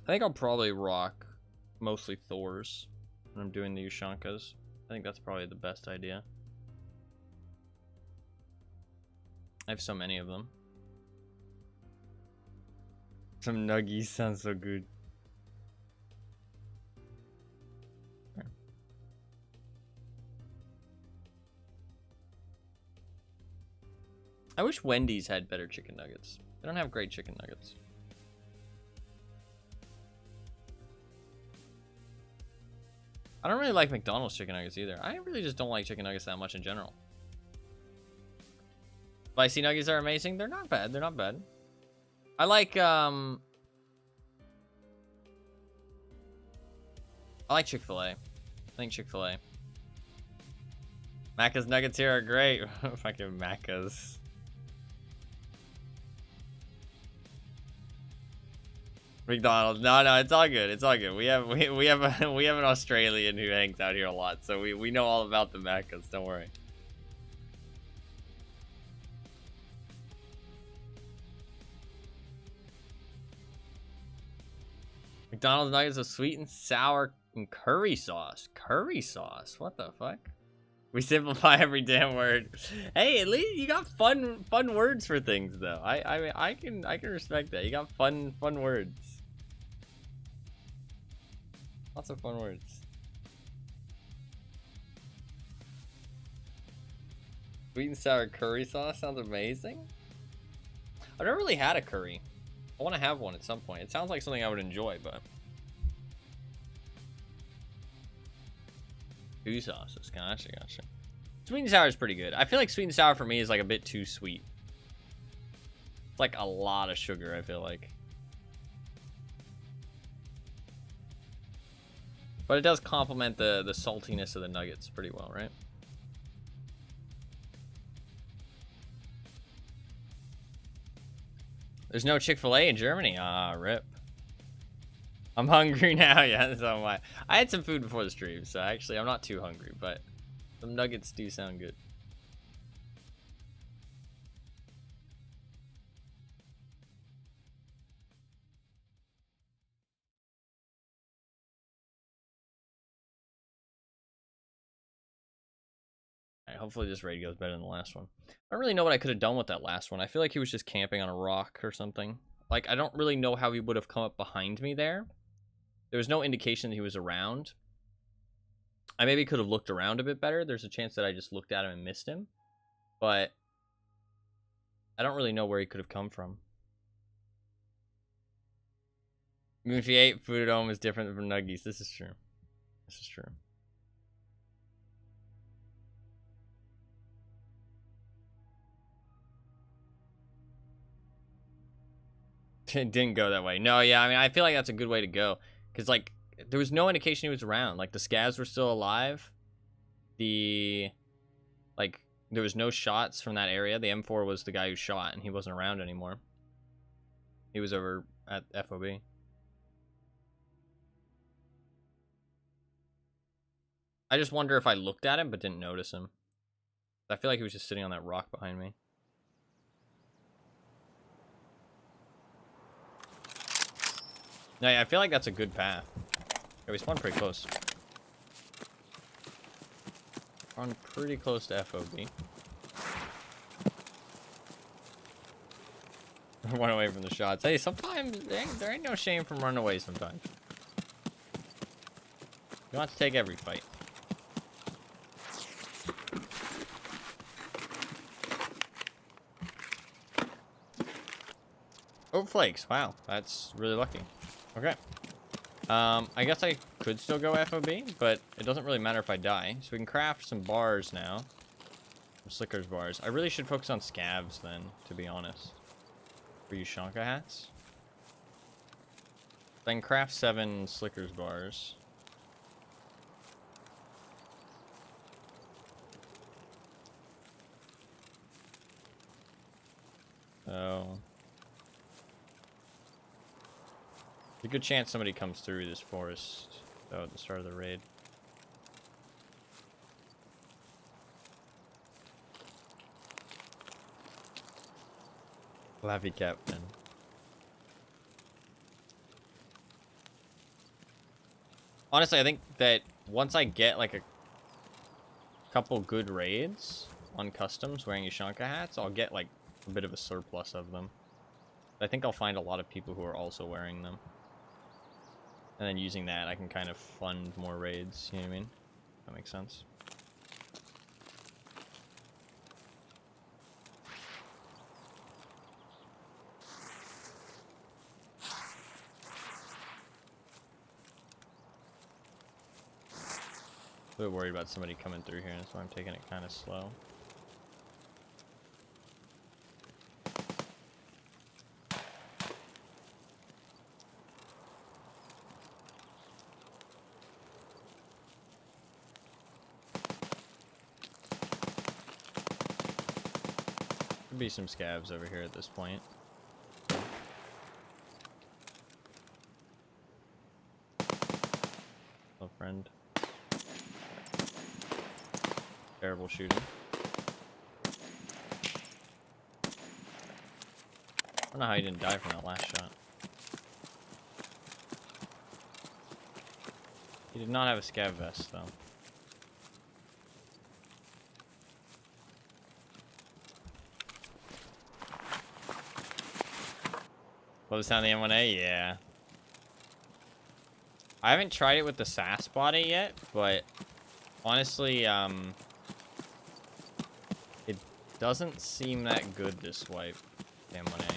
Speaker 1: I think I'll probably rock mostly Thors when I'm doing the Ushankas. I think that's probably the best idea. I have so many of them. Some nuggies sound so good. I wish Wendy's had better chicken nuggets. They don't have great chicken nuggets. I don't really like McDonald's chicken nuggets either. I really just don't like chicken nuggets that much in general. Spicy nuggets are amazing. They're not bad. They're not bad. I like Chick-fil-A. I think Chick-fil-A. Macca's nuggets here are great. Fucking Macca's. McDonald's. No, no, it's all good. It's all good. We have we have an Australian who hangs out here a lot, so we know all about the Maccas. Don't worry. McDonald's nuggets with sweet and sour and curry sauce. Curry sauce? What the fuck? We simplify every damn word. Hey, at least you got fun words for things though. I can respect that. You got fun words. Lots of fun words. Sweet and sour curry sauce sounds amazing. I've never really had a curry. I want to have one at some point. It sounds like something I would enjoy, but... Two sauces. Gotcha. Sweet and sour is pretty good. I feel like sweet and sour for me is like a bit too sweet. It's like a lot of sugar, I feel like. But it does complement the saltiness of the nuggets pretty well, right? There's no Chick-fil-A in Germany. Ah, rip. I'm hungry now. Yeah, so am I. I had some food before the stream, so actually I'm not too hungry, but some nuggets do sound good. Alright, hopefully this raid goes better than the last one. I don't really know what I could have done with that last one. I feel like he was just camping on a rock or something. Like, I don't really know how he would have come up behind me there. There was no indication that he was around. I maybe could have looked around a bit better. There's a chance that I just looked at him and missed him. But I don't really know where he could have come from. I mean, if he ate food at home is different from nuggies. This is true. This is true. It didn't go that way. No, yeah, I mean, I feel like that's a good way to go. Because, like, there was no indication he was around. Like, the scavs were still alive. Like, there was no shots from that area. The M4 was the guy who shot, and he wasn't around anymore. He was over at FOB. I just wonder if I looked at him but didn't notice him. I feel like he was just sitting on that rock behind me. No, yeah, I feel like that's a good path. Yeah, we spawned pretty close. Spawned pretty close to FOB. Run away from the shots. Hey, sometimes there ain't no shame from running away sometimes. You don't have to take every fight. Oh, flakes. Wow, that's really lucky. Okay. I guess I could still go FOB, but it doesn't really matter if I die. So we can craft some bars now. Some Slickers bars. I really should focus on scavs then, to be honest. For you Shanka hats. Then craft 7 Slickers bars. So... there's a good chance somebody comes through this forest at the start of the raid. Laffy Captain. Honestly, I think that once I get like a couple good raids on customs wearing Ushanka hats, I'll get like a bit of a surplus of them. I think I'll find a lot of people who are also wearing them. And then using that, I can kind of fund more raids, you know what I mean? That makes sense. A bit worried about somebody coming through here, that's why I'm taking it kind of slow. Be some scavs over here at this point. friend. Terrible shooting. I don't know how he didn't die from that last shot. He did not have a scav vest, though. Close down the M1A? Yeah. I haven't tried it with the SAS body yet, but honestly, it doesn't seem that good this wipe, the M1A.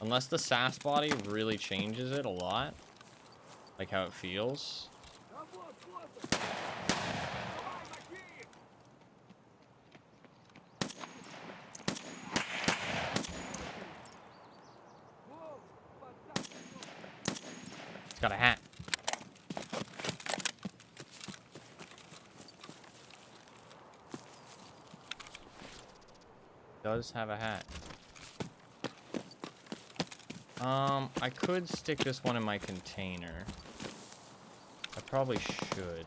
Speaker 1: Unless the SAS body really changes it a lot, like how it feels. It's got a hat. Does have a hat. I could stick this one in my container. I probably should.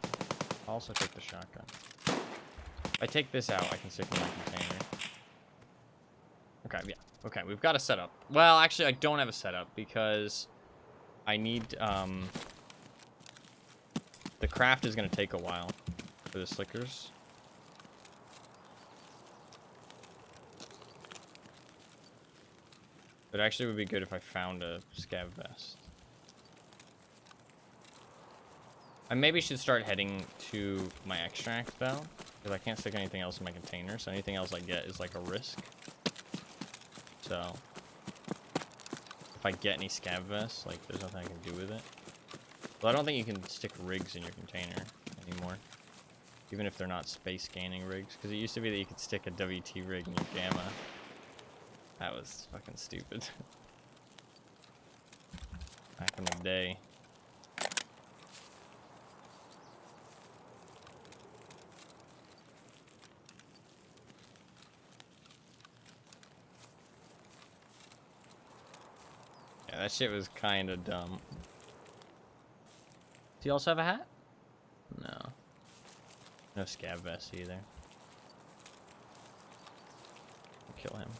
Speaker 1: I'll also take the shotgun. If I take this out, I can stick it in my container. Okay, yeah. Okay, we've got a setup. Well, actually, I don't have a setup because I need, the craft is going to take a while for the slickers. It actually would be good if I found a scav vest. I maybe should start heading to my extract, though, because I can't stick anything else in my container, so anything else I get is like a risk. So, if I get any scav vests, like, there's nothing I can do with it. Well, I don't think you can stick rigs in your container anymore, even if they're not space scanning rigs, because it used to be that you could stick a WT rig in your gamma. That was fucking stupid. Back in the day. Yeah, that shit was kind of dumb. Do you also have a hat? No. No scav vest either. I'll kill him.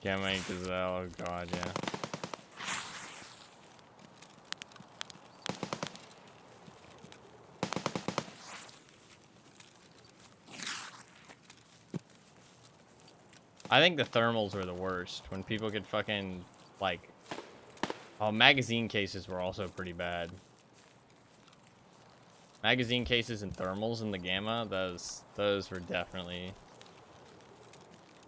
Speaker 1: Gamma Gazelle, oh god, yeah. I think the thermals were the worst. When people could fucking, like... Oh, magazine cases were also pretty bad. Magazine cases and thermals in the gamma, those were definitely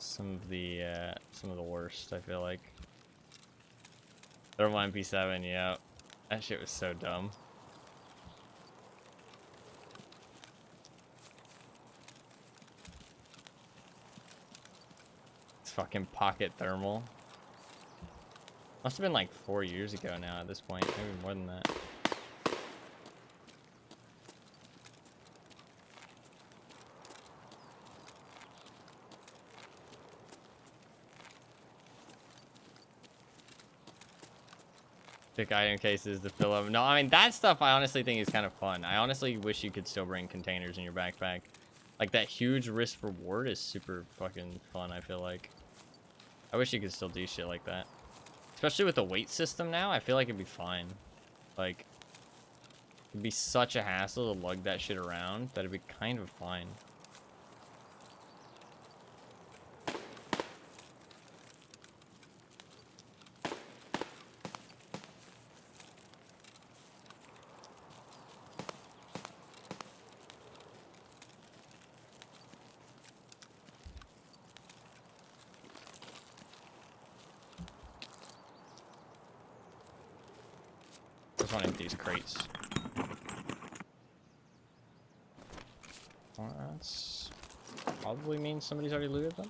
Speaker 1: some of the worst, I feel like. Thermal MP7, yeah. That shit was so dumb. It's fucking pocket thermal. Must have been like 4 years ago now at this point, maybe more than that. Pick item cases to fill up. No, I mean, that stuff I honestly think is kind of fun. I honestly wish you could still bring containers in your backpack. Like, that huge risk reward is super fucking fun, I feel like. I wish you could still do shit like that. Especially with the weight system now, I feel like it'd be fine. Like, it'd be such a hassle to lug that shit around that it'd be kind of fine. Just want to empty these crates. Well, that's probably means somebody's already looted them.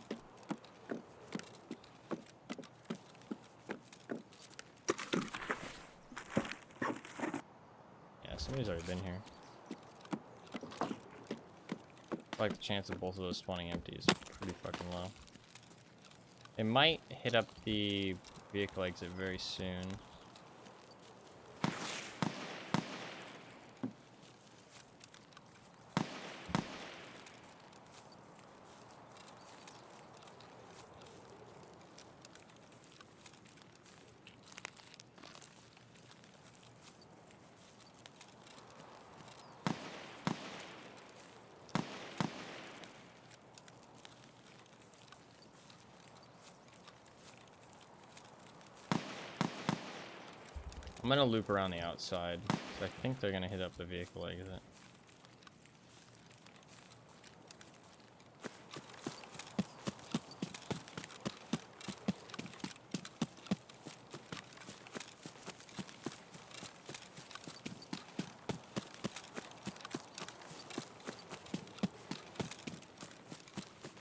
Speaker 1: Yeah, somebody's already been here. Like the chance of both of those spawning empty is pretty fucking low. It might hit up the vehicle exit very soon. I'm gonna loop around the outside, so I think they're gonna hit up the vehicle exit.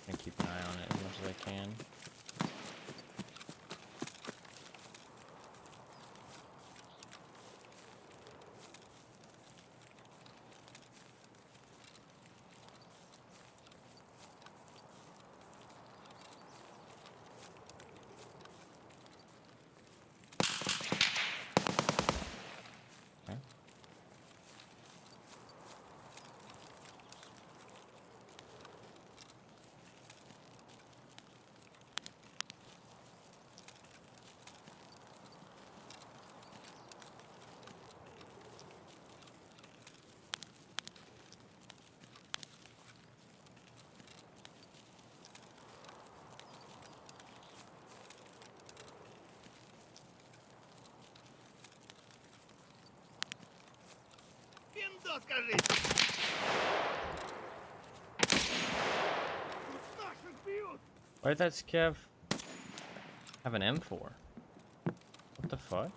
Speaker 1: And keep an eye on it as much as I can. Why did that scav have an M4? What the fuck?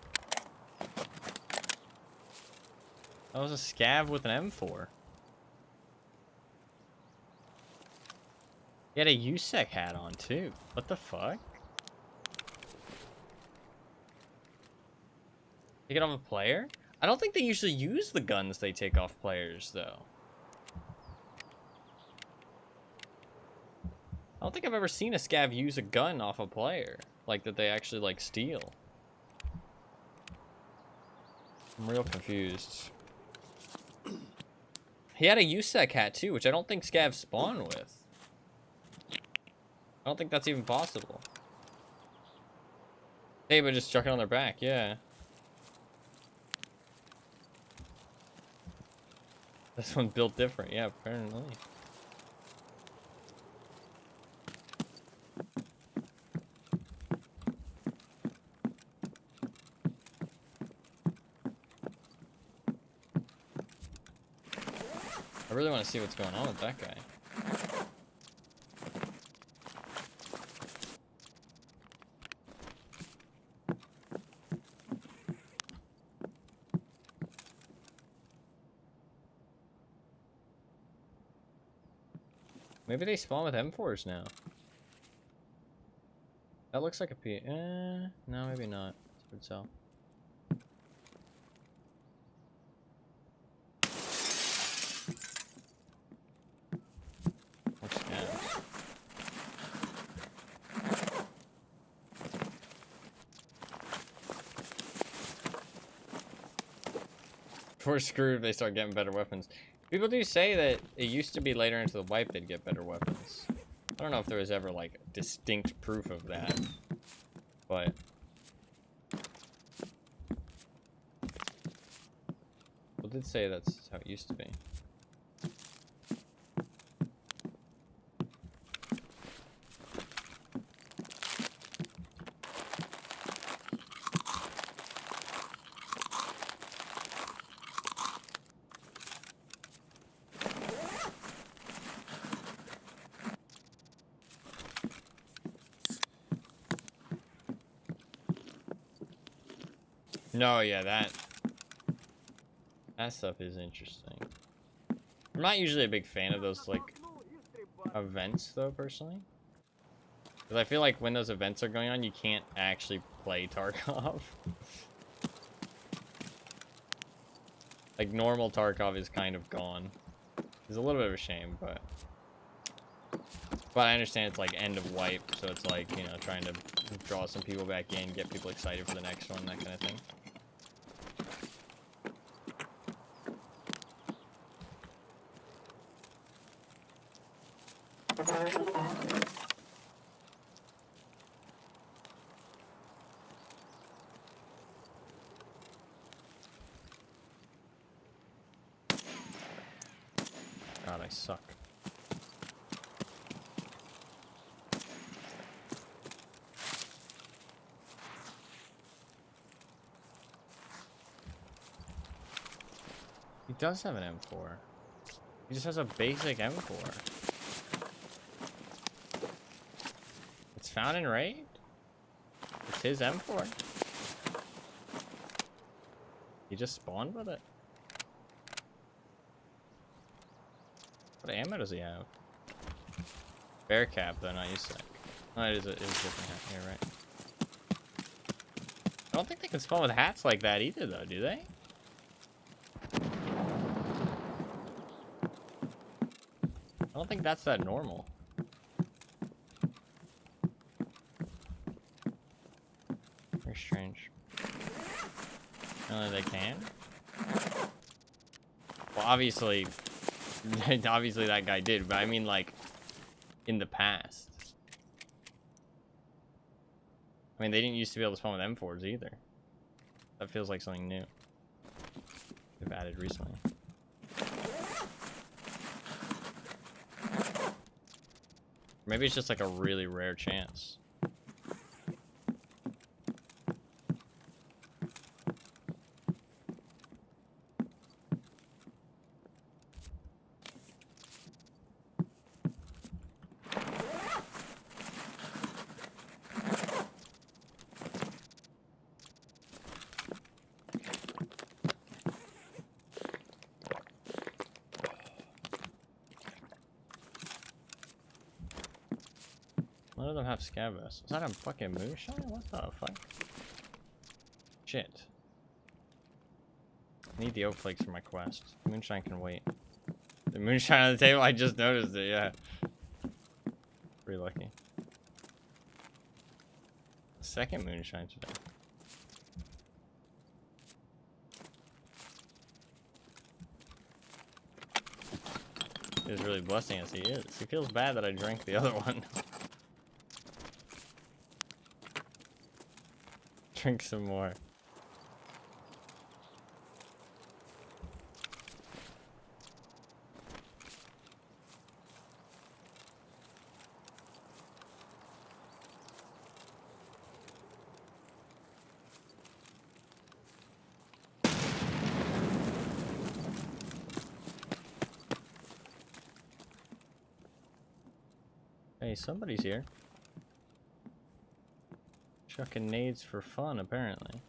Speaker 1: That was a scav with an M4. He had a USEC hat on too. What the fuck? Take it off a player? I don't think they usually use the guns they take off players though. I don't think I've ever seen a scav use a gun off a player. Like, that they actually, like, steal. I'm real confused. He had a USEC hat, too, which I don't think scavs spawn with. I don't think that's even possible. Hey, but just chuck it on their back, yeah. This one's built different, yeah, apparently. I really want to see what's going on with that guy. Maybe they spawn with M4s now. That looks like a P. No, maybe not. It's hard to tell. We're screwed if they start getting better weapons. People do say that it used to be later into the wipe they'd get better weapons. I don't know if there was ever like distinct proof of that, but people did say that's how it used to be. No, yeah, that stuff is interesting. I'm not usually a big fan of those, like, events, though, personally. Because I feel like when those events are going on, you can't actually play Tarkov. Like, normal Tarkov is kind of gone. It's a little bit of a shame, but But I understand it's like end of wipe, so it's like, you know, trying to draw some people back in, get people excited for the next one, that kind of thing. God, I suck. He does have an M4. He just has a basic M4. It's found in raid? It's his M4. He just spawned with it. What ammo does he have? Bear cap, though, not used to. Oh, it is a different hat. You're right. I don't think they can spawn with hats like that either, though, do they? I don't think that's that normal. Very strange. They can? Well, obviously, obviously that guy did, but I mean, like, in the past. I mean, they didn't used to be able to spawn with M4s either. That feels like something new they've added recently. Maybe it's just like a really rare chance. None of them have scab vests. Is that a fucking moonshine? What the fuck? Shit. I need the oak flakes for my quest. Moonshine can wait. The moonshine on the table, I just noticed it, yeah. Pretty lucky. Second moonshine today. He was really blessing us, he is. He feels bad that I drank the other one. Drink some more. Hey, somebody's here. Chucking nades for fun, apparently.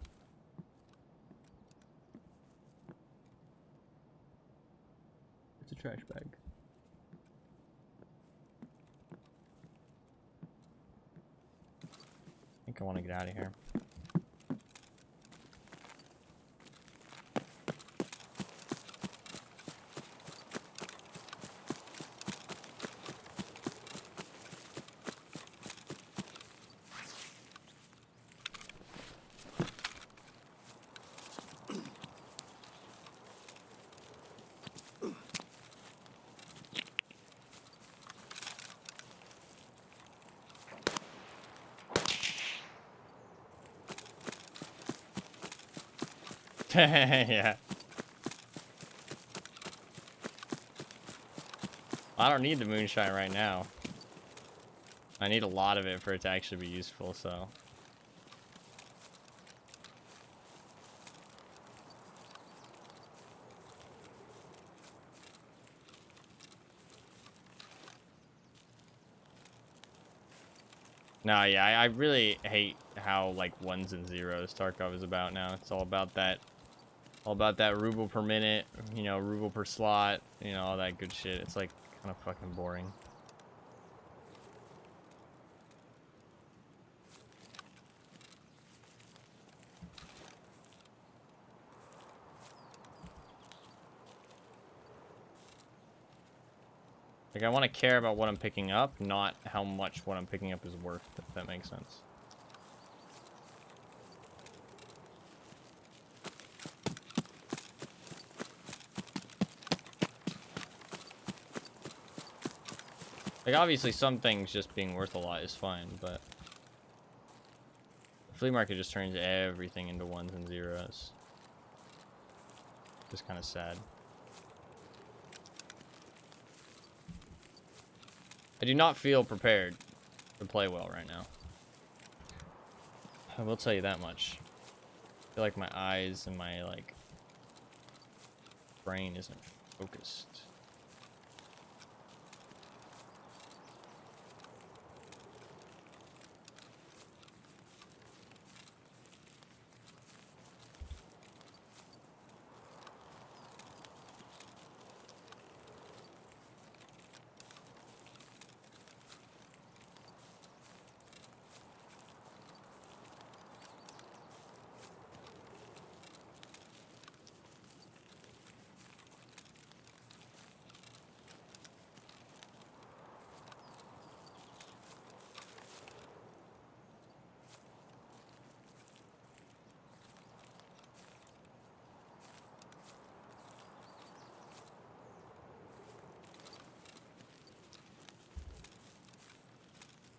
Speaker 1: It's a trash bag. I think I want to get out of here. Yeah. I don't need the moonshine right now. I need a lot of it for it to actually be useful, so. No, yeah, I really hate how, like, ones and zeros Tarkov is about now. It's all about that ruble per minute, you know, ruble per slot, you know, all that good shit. It's, like, kind of fucking boring. Like, I want to care about what I'm picking up, not how much what I'm picking up is worth, if that makes sense. Like, obviously, some things just being worth a lot is fine, but the flea market just turns everything into ones and zeros. Just kind of sad. I do not feel prepared to play well right now. I will tell you that much. I feel like my eyes and my, like, brain isn't focused.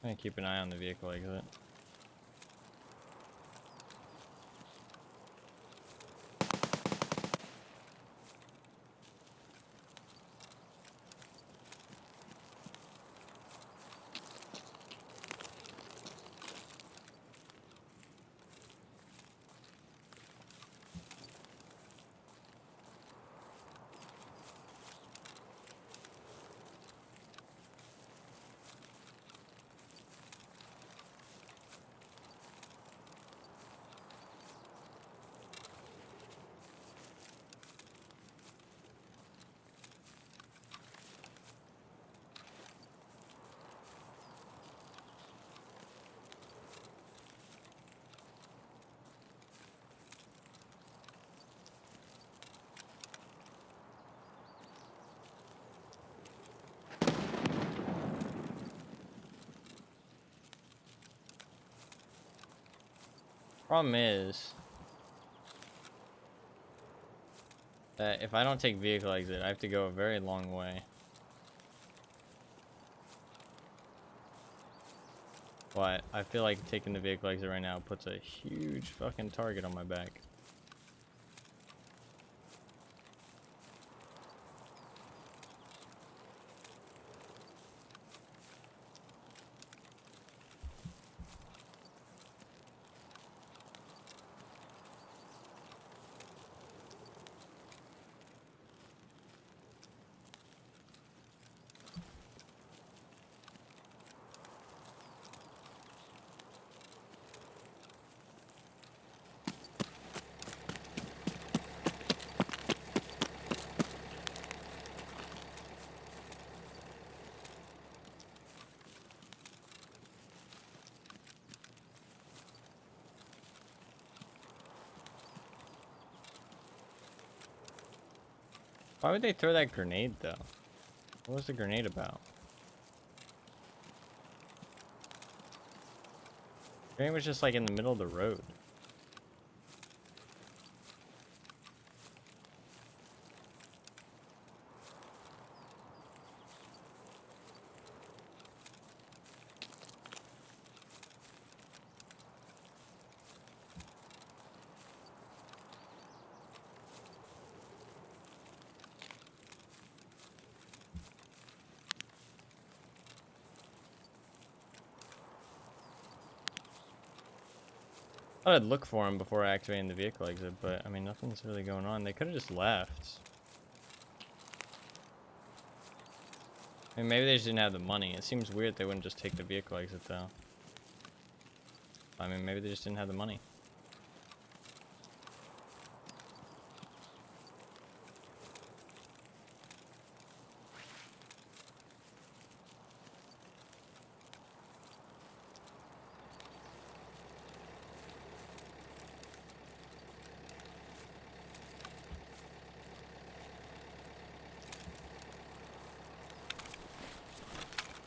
Speaker 1: I'm gonna keep an eye on the vehicle exit. Problem is that if I don't take vehicle exit, I have to go a very long way. But I feel like taking the vehicle exit right now puts a huge fucking target on my back. Why would they throw that grenade, though? What was the grenade about? The grenade was just, like, in the middle of the road. I thought I'd look for him before activating the vehicle exit, but I mean, nothing's really going on. They could have just left. I mean, maybe they just didn't have the money. It seems weird they wouldn't just take the vehicle exit, though. I mean, maybe they just didn't have the money.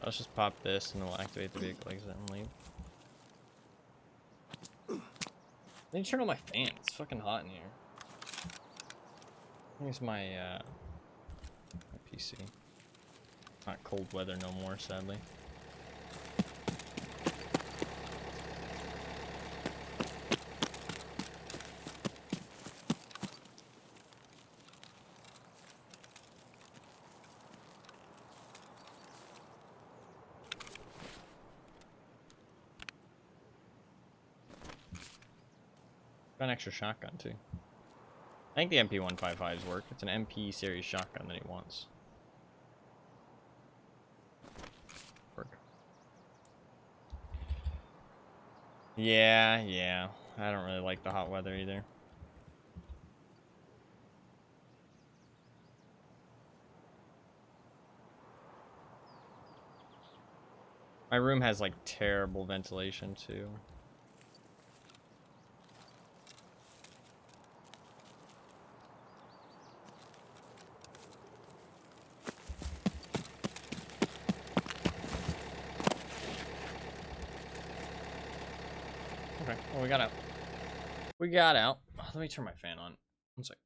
Speaker 1: Let's just pop this and we'll activate the vehicle exit and leave. I need to turn on my fan. It's fucking hot in here. Here's my PC. Not cold weather no more, sadly. Got an extra shotgun too. I think the MP155s work. It's an MP series shotgun that he wants. Work. Yeah. I don't really like the hot weather either. My room has like terrible ventilation too. Okay, well, we got out. We got out. Let me turn my fan on. One sec.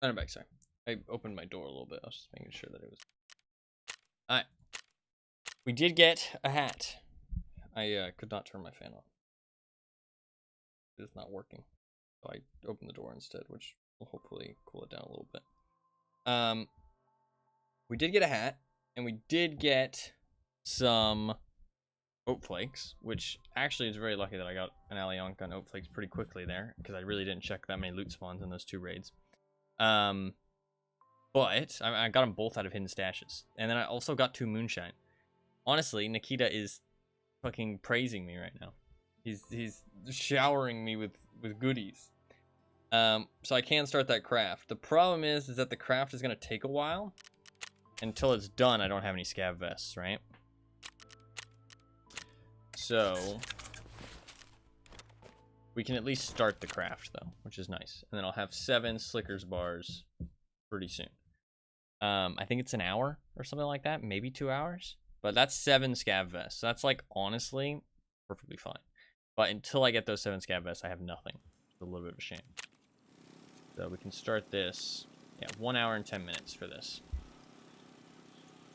Speaker 1: I'm back, sorry. I opened my door a little bit. I was just making sure that it was... Alright. We did get a hat. I could not turn my fan on. It's not working. So I opened the door instead, which will hopefully cool it down a little bit. We did get a hat, and we did get some oat flakes, which actually is very lucky that I got an Alionka on oat flakes pretty quickly there, because I really didn't check that many loot spawns in those 2 raids. But I got them both out of hidden stashes, and then I also got 2 moonshine. Honestly, Nikita is fucking praising me right now. He's showering me with goodies. So I can start that craft. The problem is that the craft is gonna take a while. Until it's done, I don't have any scav vests, right? So we can at least start the craft though, which is nice. And then I'll have 7 Slickers bars pretty soon. I think it's an hour or something like that, maybe 2 hours. But that's 7 scav vests. So that's like honestly perfectly fine. But until I get those 7 scav vests, I have nothing. It's a little bit of a shame. So we can start this. Yeah, 1 hour and 10 minutes for this.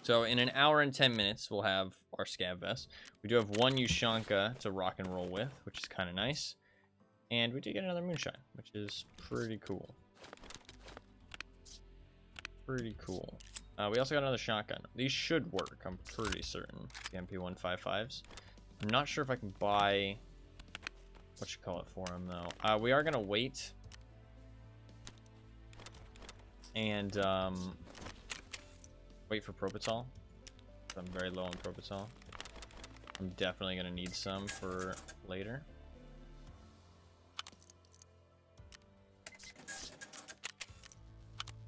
Speaker 1: So in an hour and 10 minutes, we'll have our scav vest. We do have 1 Ushanka to rock and roll with, which is kind of nice. And we do get another moonshine, which is pretty cool. Pretty cool. We also got another shotgun. These should work, I'm pretty certain. The MP155s. I'm not sure if I can buy... what you call it for them, though. We are going to wait. And, wait for Propital. I'm very low on Propital. I'm definitely going to need some for later.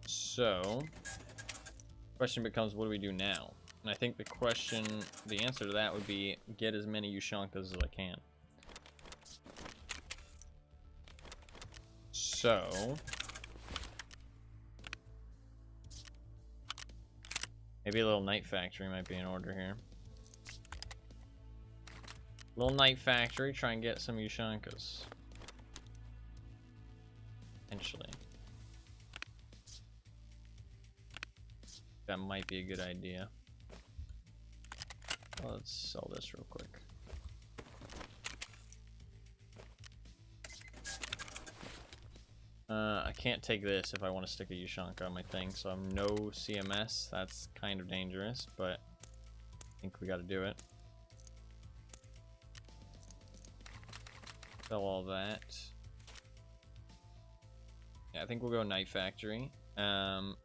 Speaker 1: So, question becomes, what do we do now? And I think the answer to that would be get as many Ushankas as I can. So maybe a little night factory might be in order here. Little night factory, try and get some Ushankas. Potentially. That might be a good idea. Well, let's sell this real quick. I can't take this if I want to stick a Ushanka on my thing, so I'm no CMS. That's kind of dangerous, but I think we got to do it. Sell all that. Yeah, I think we'll go Night Factory. What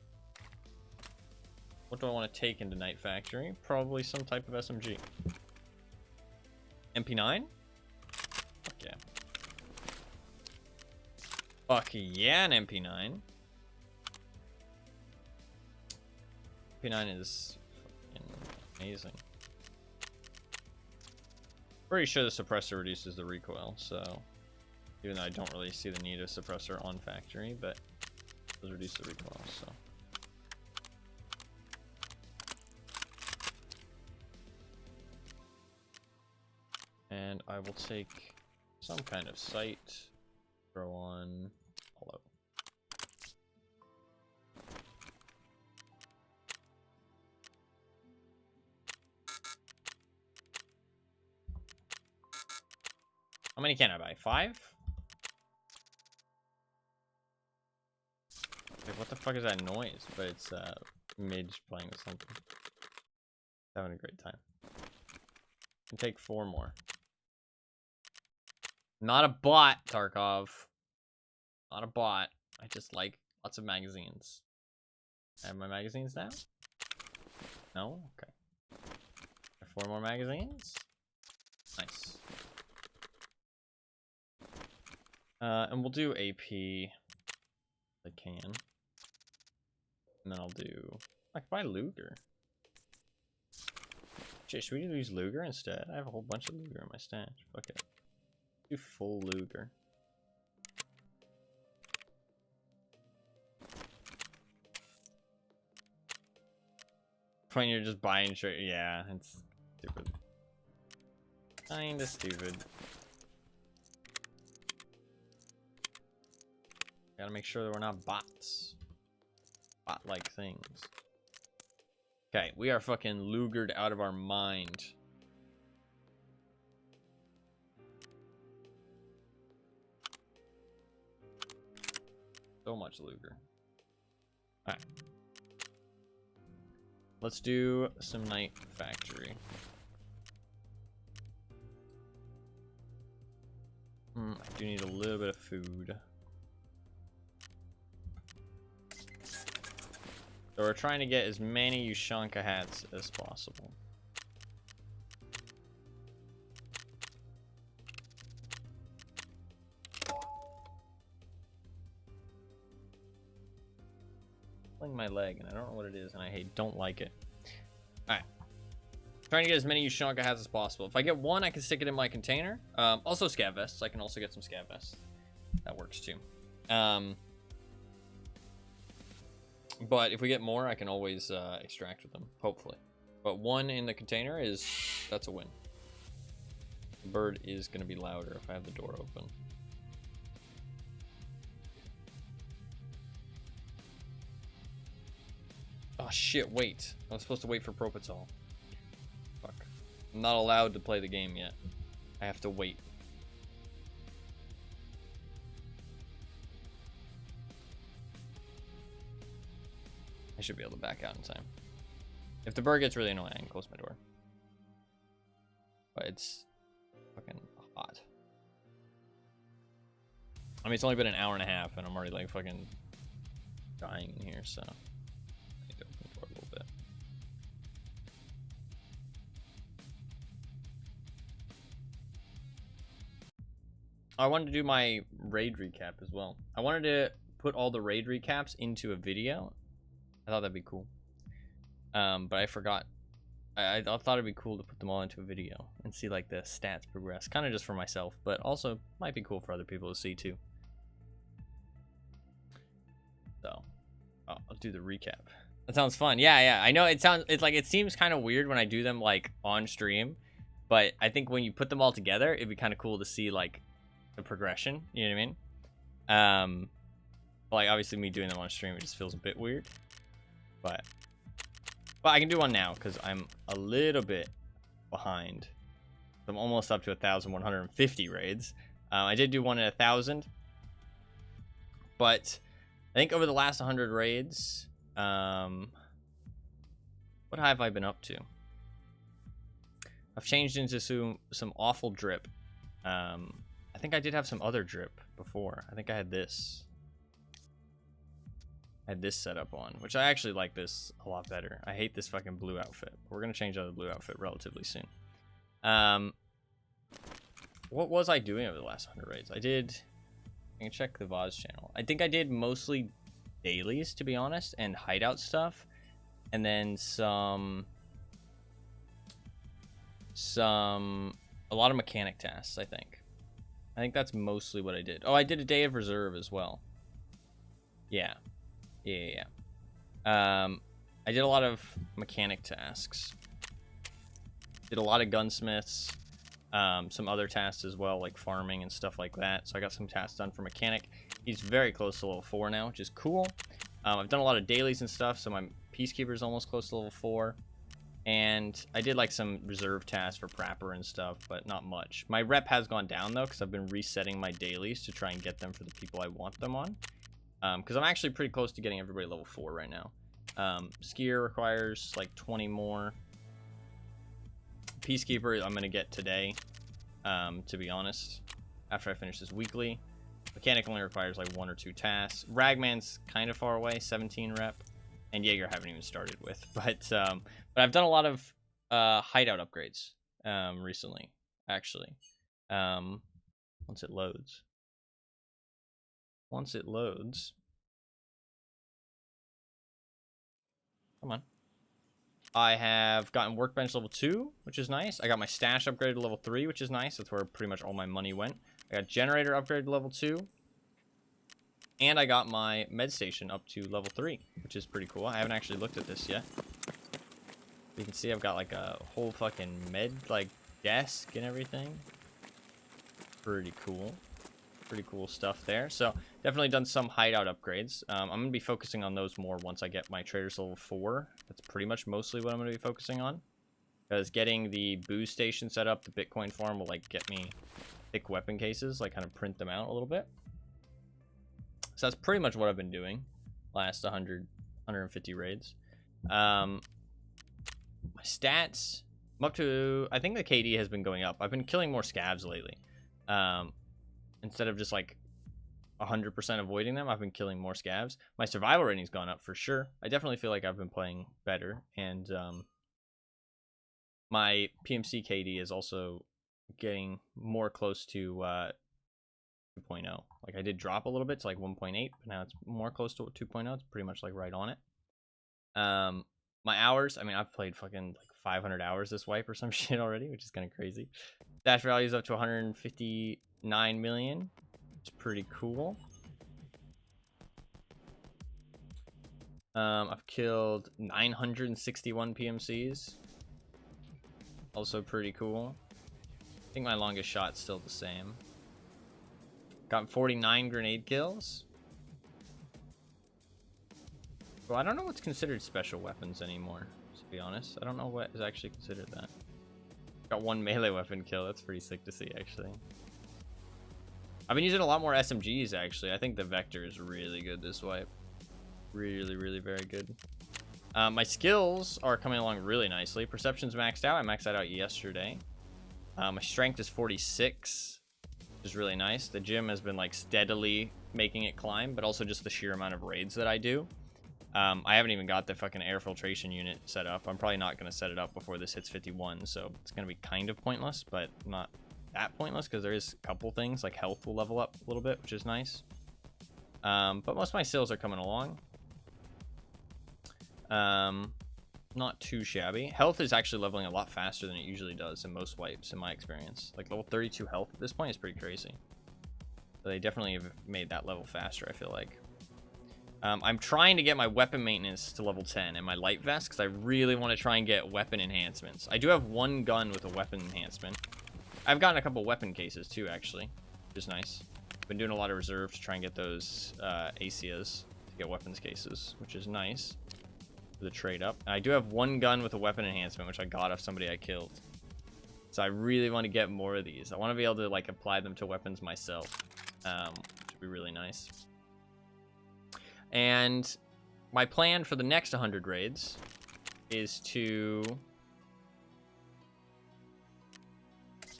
Speaker 1: do I want to take into Night Factory? Probably some type of SMG. MP9? Fuck yeah. Fuck yeah, an MP9. MP9 is fucking amazing. Pretty sure the suppressor reduces the recoil, so even though I don't really see the need of suppressor on factory, but it does reduce the recoil, so. And I will take some kind of sight, throw on hollow. How many can I buy? 5? Like, what the fuck is that noise? But it's Midge playing with something. Having a great time. Can take 4 more. Not a bot, Tarkov. Not a bot. I just like lots of magazines. I have my magazines now? No? Okay. 4 more magazines? Nice. And we'll do AP if I can. And then I'll do... I can buy Luger. Shit, should we use Luger instead? I have a whole bunch of Luger in my stash. Fuck it. Do full Luger. When you're just buying shit, yeah, it's stupid. Kinda stupid. Gotta make sure that we're not bots. Bot-like things. Okay, we are fucking Lugered out of our mind. So much Luger. Alright. Let's do some Night Factory. I do need a little bit of food. So we're trying to get as many Ushanka hats as possible. Pulling my leg, and I don't know what it is, and I don't like it. Alright. Trying to get as many Ushanka hats as possible. If I get 1, I can stick it in my container. Also scav vests. I can also get some scav vests. That works too. But if we get more, I can always extract with them, hopefully. But 1 in the container that's a win. The bird is going to be louder if I have the door open. Oh shit, wait. I was supposed to wait for Propital. Fuck. I'm not allowed to play the game yet. I have to wait. I should be able to back out in time. If the bird gets really annoying, I can close my door. But it's fucking hot. I mean, it's only been an hour and a half, and I'm already like fucking dying in here, so I need to open the door a little bit. I wanted to do my raid recap as well. I wanted to put all the raid recaps into a video. I thought that'd be cool. But I forgot I thought it'd be cool to put them all into a video and see like the stats progress, kind of just for myself, but also might be cool for other people to see too. So I'll do the recap. That sounds fun. Yeah, I know it seems kind of weird when I do them like on stream, but I think when you put them all together, it'd be kind of cool to see like the progression. You know what I mean? Like obviously me doing them on stream, it just feels a bit weird, but I can do one now because I'm a little bit behind. I'm almost up to 1,150 raids. I did do one at 1,000, but I think over the last 100 raids, what have I been up to? I've changed into some awful drip. I think I did have some other drip before. I think I had this. I had this setup on, which I actually like this a lot better. I hate this fucking blue outfit. We're gonna change out the blue outfit relatively soon. What was I doing over the last 100 raids? I can check the VODs channel. I think I did mostly dailies, to be honest, and hideout stuff, and then a lot of mechanic tasks. I think that's mostly what I did. Oh, I did a day of reserve as well. Yeah. I did a lot of mechanic tasks. Did a lot of gunsmiths, some other tasks as well, like farming and stuff like that. So I got some tasks done for mechanic. He's very close to level 4 now, which is cool. I've done a lot of dailies and stuff, so my peacekeeper is almost close to level 4. And I did like some reserve tasks for prapper and stuff, but not much. My rep has gone down though, because I've been resetting my dailies to try and get them for the people I want them on. Because I'm actually pretty close to getting everybody level 4 right now. Skier requires like 20 more. Peacekeeper I'm going to get today, to be honest, after I finish this weekly. Mechanic only requires like 1 or 2 tasks. Ragman's kind of far away, 17 rep. And Jaeger I haven't even started with. But I've done a lot of hideout upgrades recently, actually. Once it loads. Come on. I have gotten workbench level 2, which is nice. I got my stash upgraded to level 3, which is nice. That's where pretty much all my money went. I got generator upgraded to level 2. And I got my med station up to level 3, which is pretty cool. I haven't actually looked at this yet. You can see I've got like a whole fucking med like desk and everything. Pretty cool. Pretty cool stuff there. So definitely done some hideout upgrades. I'm going to be focusing on those more once I get my traders level 4. That's pretty much mostly what I'm going to be focusing on. Because getting the booze station set up, the Bitcoin farm will like get me thick weapon cases, like kind of print them out a little bit. So that's pretty much what I've been doing last 150 raids. My stats, I'm up to, I think the KD has been going up. I've been killing more scavs lately. Instead of just like 100% avoiding them, I've been killing more scavs. My survival rating's gone up for sure. I definitely feel like I've been playing better. And my PMC KD is also getting more close to 2.0. Like I did drop a little bit to like 1.8, but now it's more close to 2.0. It's pretty much like right on it. My hours, I mean, I've played fucking like 500 hours this wipe or some shit already, which is kind of crazy. Dash value is up to 159 million. It's pretty cool. I've killed 961 PMCs. Also pretty cool. I think my longest shot's still the same. Got 49 grenade kills. Well, I don't know what's considered special weapons anymore, to be honest. I don't know what is actually considered that. Got 1 melee weapon kill. That's pretty sick to see, actually. I've been using a lot more SMGs, actually. I think the Vector is really good this wipe. Really, really very good. My skills are coming along really nicely. Perception's maxed out. I maxed that out yesterday. My strength is 46, which is really nice. The gym has been like steadily making it climb, but also just the sheer amount of raids that I do. I haven't even got the fucking air filtration unit set up. I'm probably not going to set it up before this hits 51, so it's going to be kind of pointless, but not that pointless because there is a couple things, like health will level up a little bit, which is nice. But most of my skills are coming along. not too shabby. Health is actually leveling a lot faster than it usually does in most wipes, in my experience. Like, level 32 health at this point is pretty crazy. So they definitely have made that level faster, I feel like. I'm trying to get my weapon maintenance to level 10 and my light vest, because I really want to try and get weapon enhancements. I do have one gun with a weapon enhancement. I've gotten a couple weapon cases, too, actually, which is nice. Been doing a lot of reserve to try and get those ACAs to get weapons cases, which is nice. The trade up. I do have one gun with a weapon enhancement, which I got off somebody I killed. So I really want to get more of these. I want to be able to like apply them to weapons myself, which would be really nice. And my plan for the next 100 raids is to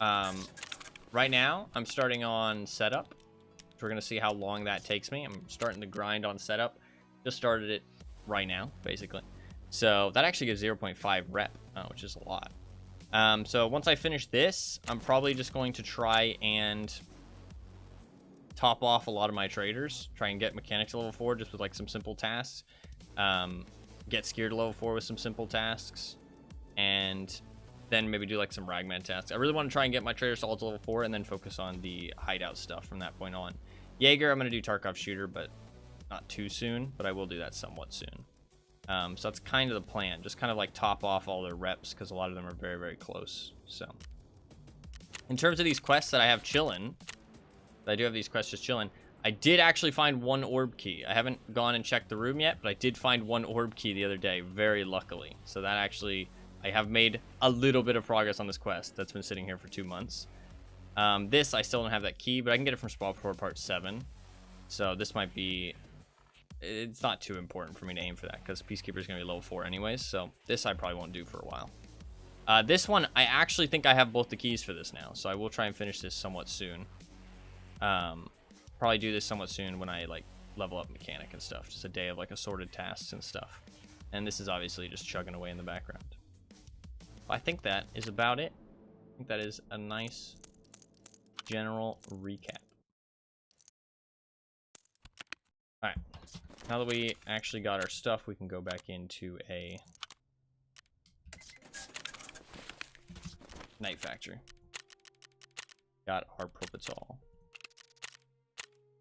Speaker 1: right now I'm starting on setup. So we're gonna see how long that takes me. I'm starting to grind on setup. Just started it right now, basically. So that actually gives 0.5 rep, which is a lot. So once I finish this, I'm probably just going to try and top off a lot of my traders, try and get mechanics to level 4 just with like some simple tasks, get skier to level 4 with some simple tasks, and then maybe do like some ragman tasks. I really want to try and get my traders all to level 4 and then focus on the hideout stuff from that point on. Jaeger, I'm going to do Tarkov shooter, but not too soon, but I will do that somewhat soon. So that's kind of the plan, just kind of like top off all their reps, because a lot of them are very, very close. So in terms of these quests that I have chilling, I do have these quests just chilling. I did actually find one orb key. I haven't gone and checked the room yet, but I did find one orb key the other day, very luckily. So that actually, I have made a little bit of progress on this quest that's been sitting here for 2 months. This, I still don't have that key, but I can get it from Spawport Part 7. So this might be, it's not too important for me to aim for that, because Peacekeeper is going to be level 4 anyways. So this I probably won't do for a while. This one, I actually think I have both the keys for this now, so I will try and finish this somewhat soon. Probably do this somewhat soon when I like level up mechanic and stuff. Just a day of like assorted tasks and stuff. And this is obviously just chugging away in the background. I think that is about it. I think that is a nice general recap. Alright. Now that we actually got our stuff, we can go back into a night factory. Got our Propital.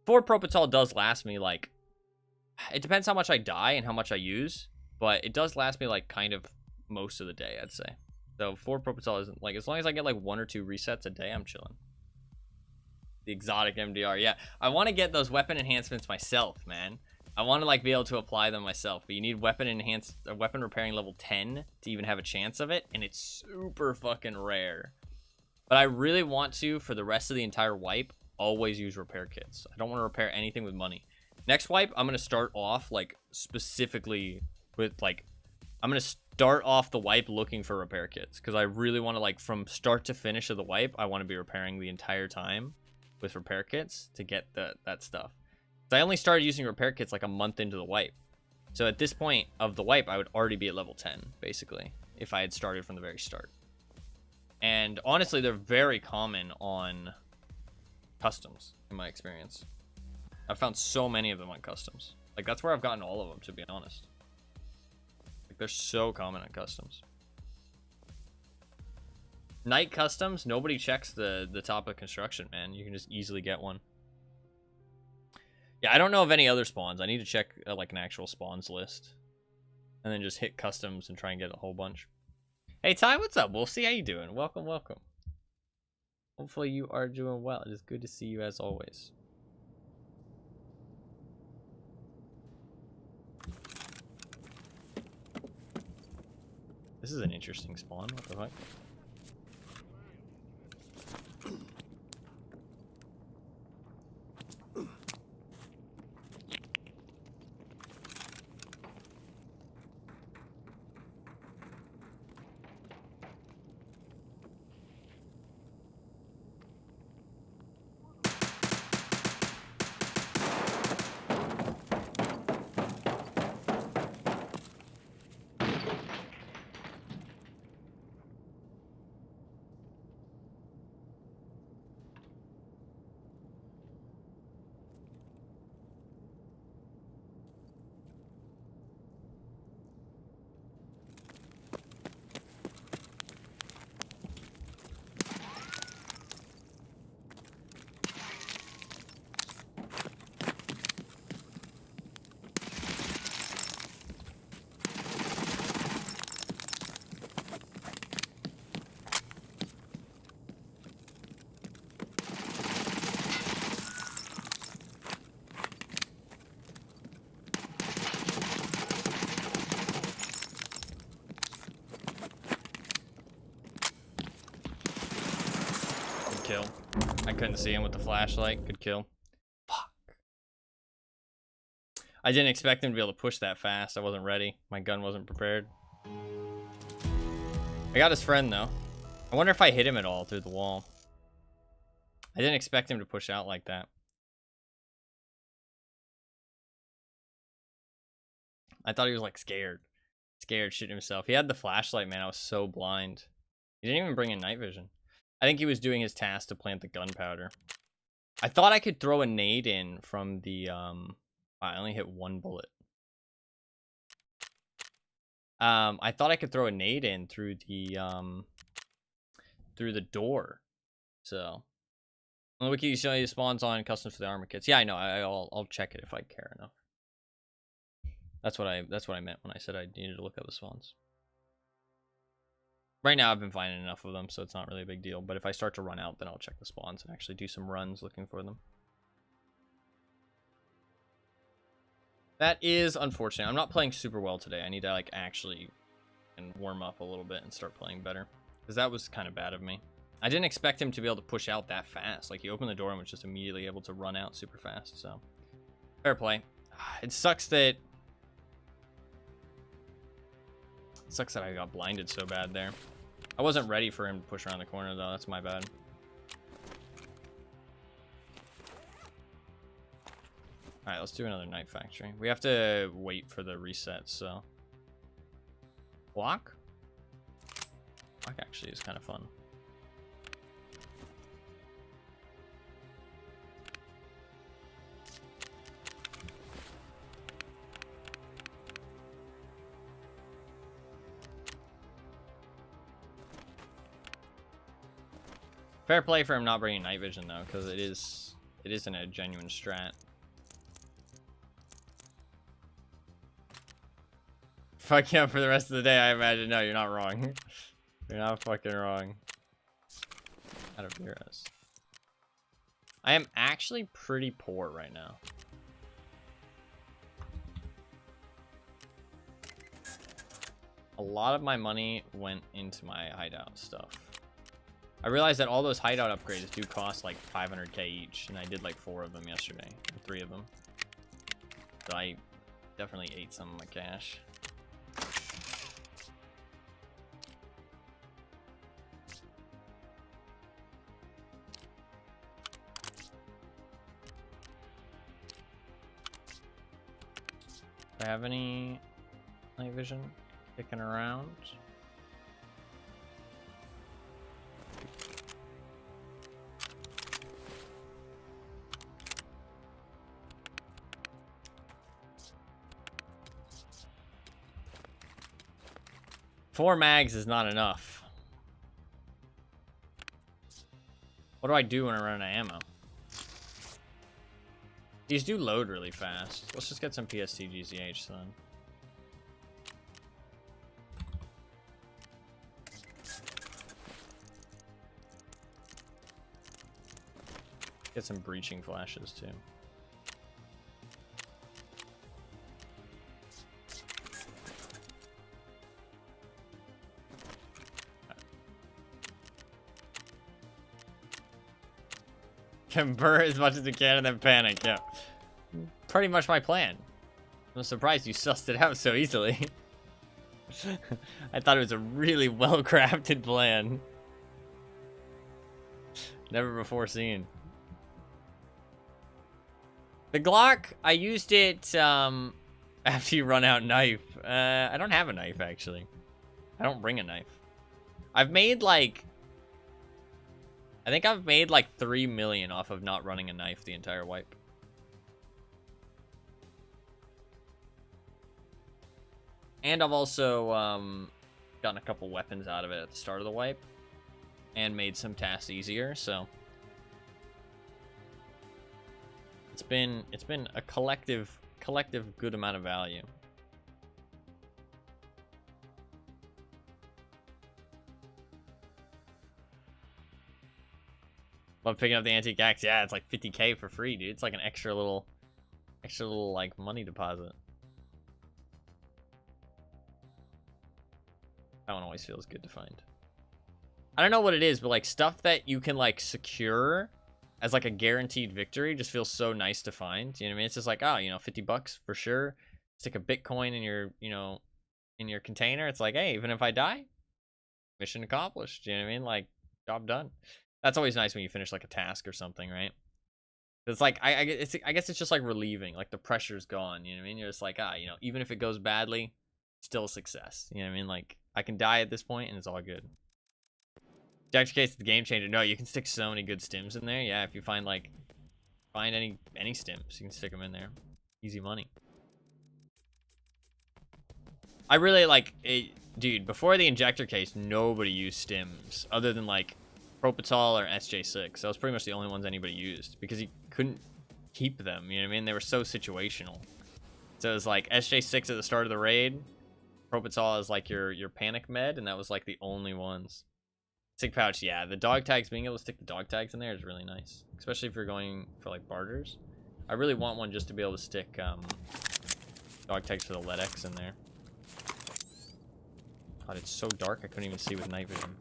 Speaker 1: 4 Propital does last me, like, it depends how much I die and how much I use, but it does last me, like, kind of most of the day, I'd say. So 4 Propital isn't, like, as long as I get, like, 1 or 2 resets a day, I'm chilling. The exotic MDR, yeah. I want to get those weapon enhancements myself, man. I want to, like, be able to apply them myself, but you need weapon repairing level 10 to even have a chance of it, and it's super fucking rare. But I really want to, for the rest of the entire wipe, always use repair kits. I don't want to repair anything with money. Next wipe, I'm going to start off, like, specifically with, like, I'm going to start off the wipe looking for repair kits, because I really want to, like, from start to finish of the wipe, I want to be repairing the entire time with repair kits to get that stuff. So I only started using repair kits, like, a month into the wipe. So at this point of the wipe, I would already be at level 10, basically, if I had started from the very start. And honestly, they're very common on customs, in my experience. I've found so many of them on customs. Like, that's where I've gotten all of them, to be honest. Like, they're so common on customs. Night customs, nobody checks the top of construction, man. You can just easily get one. Yeah, I don't know of any other spawns. I need to check, like, an actual spawns list. And then just hit customs and try and get a whole bunch. Hey, Ty, what's up? We'll see how you doing. Welcome, welcome. Hopefully you are doing well. It is good to see you as always. This is an interesting spawn. What the fuck? I couldn't see him with the flashlight. Good kill. Fuck. I didn't expect him to be able to push that fast. I wasn't ready. My gun wasn't prepared. I got his friend, though. I wonder if I hit him at all through the wall. I didn't expect him to push out like that. I thought he was, like, scared. Scared shooting himself. He had the flashlight, man. I was so blind. He didn't even bring in night vision. I think he was doing his task to plant the gunpowder. I thought I could throw a nade in from the, I only hit one bullet. I thought I could throw a nade in through the door. So, on the wiki, you see spawns on customs for the armor kits. Yeah, I know. I'll check it if I care enough. That's what I meant when I said I needed to look up the spawns. Right now, I've been finding enough of them, so it's not really a big deal. But if I start to run out, then I'll check the spawns and actually do some runs looking for them. That is unfortunate. I'm not playing super well today. I need to like actually and warm up a little bit and start playing better, because that was kind of bad of me. I didn't expect him to be able to push out that fast. Like, he opened the door and was just immediately able to run out super fast. So, fair play. It sucks that I got blinded so bad there. I wasn't ready for him to push around the corner, though. That's my bad. Alright, let's do another night factory. We have to wait for the reset, so... Block? Block actually is kind of fun. Fair play for him not bringing night vision, though, because it isn't a genuine strat. Fuck yeah, for the rest of the day, I imagine. No, you're not wrong. You're not fucking wrong. Out of heroes. I am actually pretty poor right now. A lot of my money went into my hideout stuff. I realized that all those hideout upgrades do cost like 500k each, and I did like 4 of them yesterday, or 3 of them. So I definitely ate some of my cash. Do I have any night vision kicking around? Four mags is not enough. What do I do when I run out of ammo? These do load really fast. Let's just get some PSTGZH then. Get some breaching flashes too. Convert as much as you can and then panic. Yeah, pretty much my plan. I'm surprised you sussed it out so easily. I thought it was a really well-crafted plan. Never before seen. The Glock, I used it after you run out knife. I don't have a knife, actually. I don't bring a knife. I've made like... I think I've made like 3 million off of not running a knife the entire wipe. And I've also gotten a couple weapons out of it at the start of the wipe. And made some tasks easier, so... It's been a collective good amount of value. Love picking up the antique axe. Yeah, it's like 50k for free, dude. It's like an extra little like money deposit. That one always feels good to find. I don't know what it is, but like stuff that you can like secure as like a guaranteed victory just feels so nice to find. You know what I mean? It's just like, oh, you know, $50 for sure. Stick a Bitcoin in your, you know, in your container. It's like, hey, even if I die, mission accomplished. You know what I mean? Like, job done. That's always nice when you finish like a task or something, right? It's like I guess it's just like relieving. Like the pressure's gone. You know what I mean? You're just like, you know, even if it goes badly, still a success. You know what I mean? Like I can die at this point and it's all good. Jack's case is the game changer. No, you can stick so many good stims in there. Yeah, if you find like any stims, you can stick them in there. Easy money. I really like it, dude. Before the injector case, nobody used stims other than like Propital or SJ6. That was pretty much the only ones anybody used because you couldn't keep them. You know what I mean? They were so situational. So it was like SJ6 at the start of the raid. Propital is like your panic med, and that was like the only ones. Stick pouch, yeah. The dog tags, being able to stick the dog tags in there is really nice, especially if you're going for like barters. I really want one just to be able to stick dog tags for the LEDX in there. God, it's so dark I couldn't even see with night vision.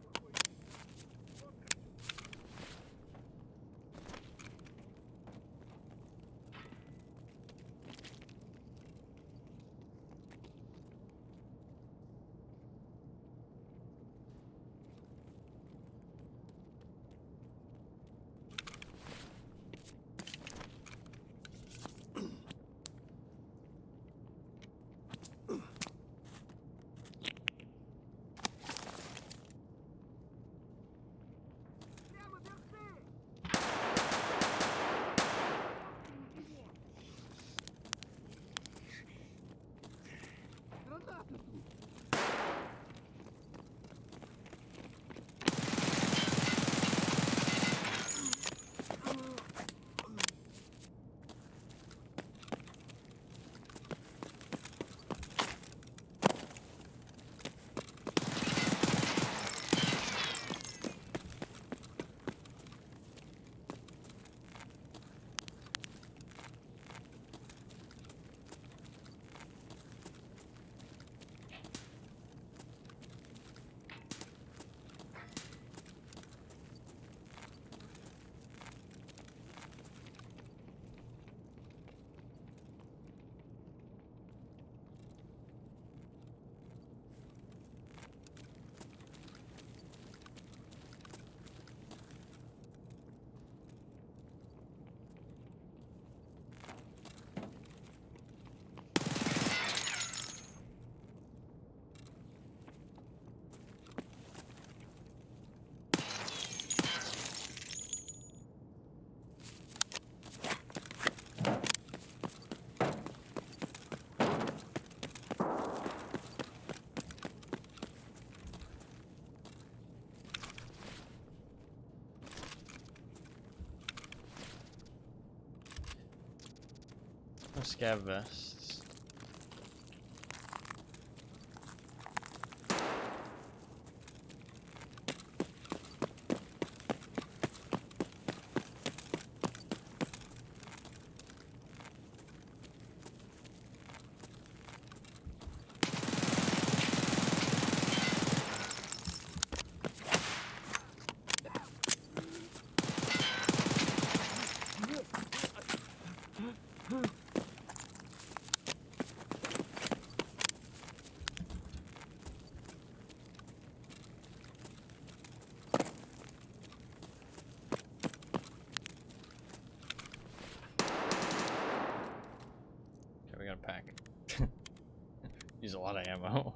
Speaker 1: No scav vests. We got a pack. Use a lot of ammo.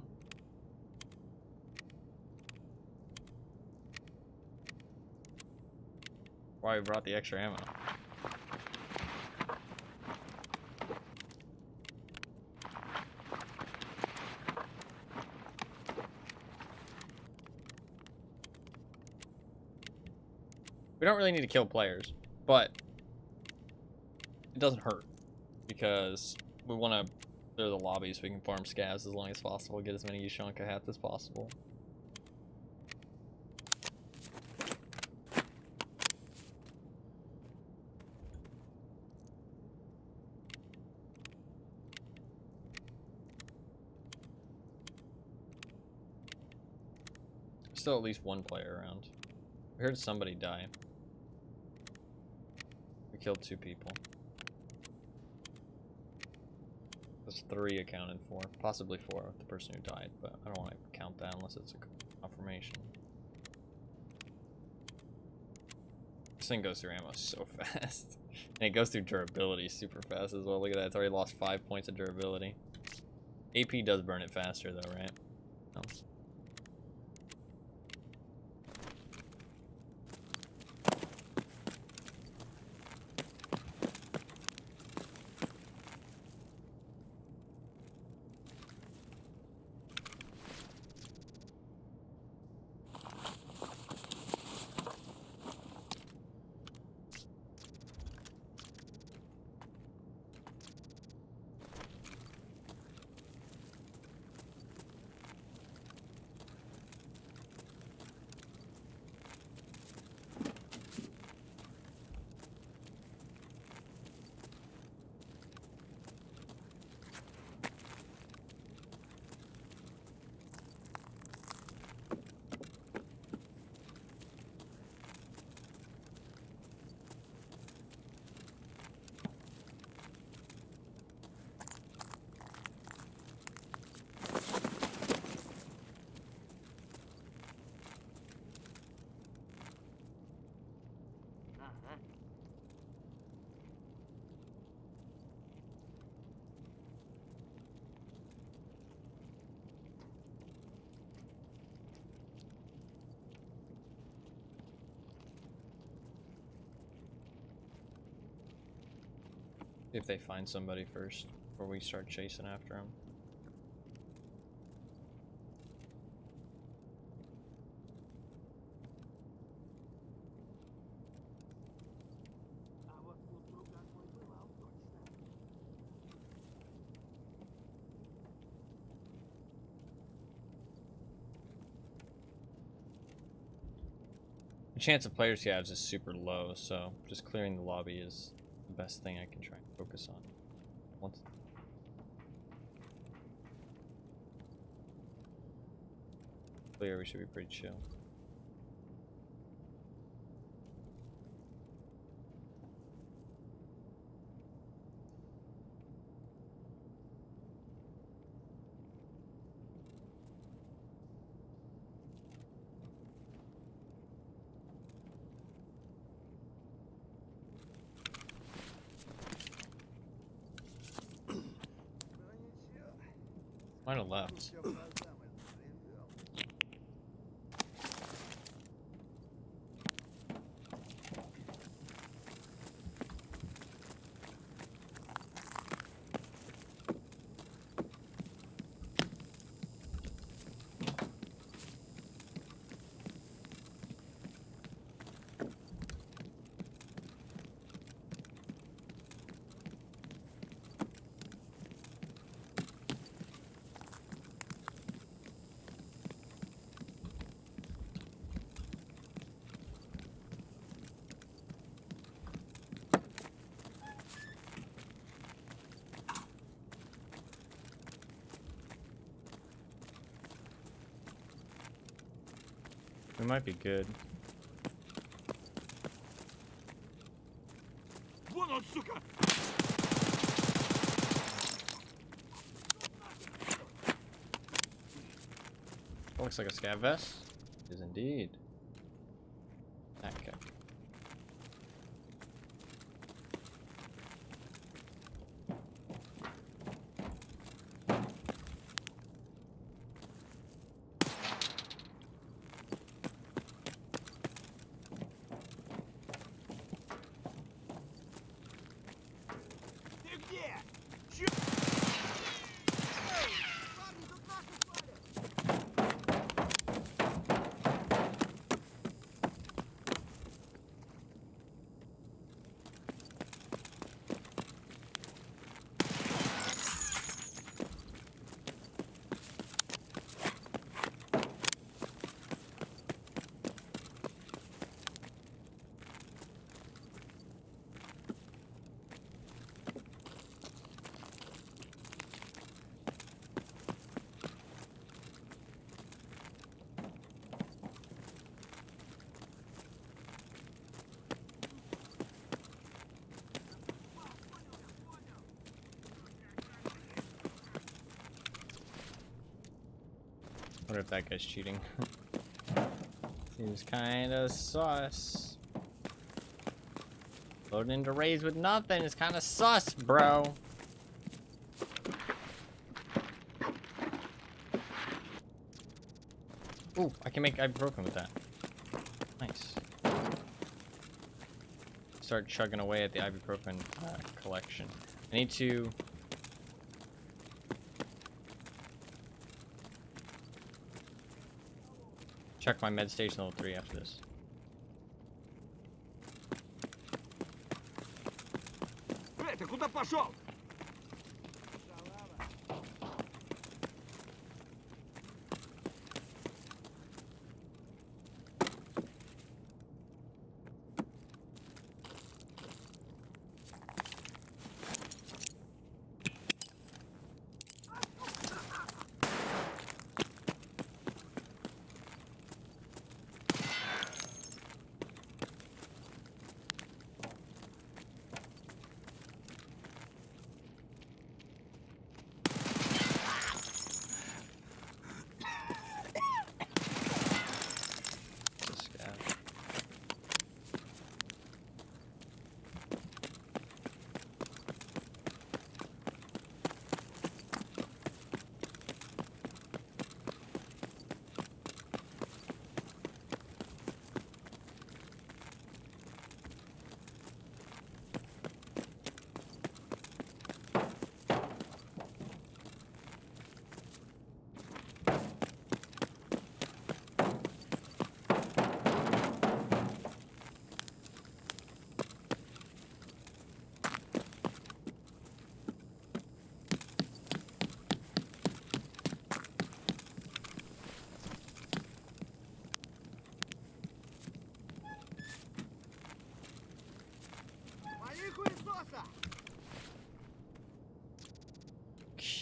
Speaker 1: Why we brought the extra ammo? We don't really need to kill players, but it doesn't hurt because we want to clear the lobby so we can farm scavs as long as possible, get as many Ushanka hats as possible. Still at least one player around. I heard somebody die. We killed 2 people. There's 3 accounted for. Possibly 4 with the person who died, but I don't want to count that unless it's a confirmation. This thing goes through ammo so fast. And it goes through durability super fast as well. Look at that, it's already lost 5 points of durability. AP does burn it faster though, right? No. If they find somebody first before we start chasing after them. The chance of player scavs is super low, so just clearing the lobby is the best thing I can try and focus on. Once clear, we should be pretty chill. Might have left. We might be good. Looks like a scav vest. It is indeed. Okay. What if that guy's cheating? Seems kind of sus. Loading into raids with nothing is kind of sus, bro. Ooh, I can make ibuprofen with that. Nice. Start chugging away at the ibuprofen collection. I need to... check my med station level 3 after this.
Speaker 2: Ты куда пошел?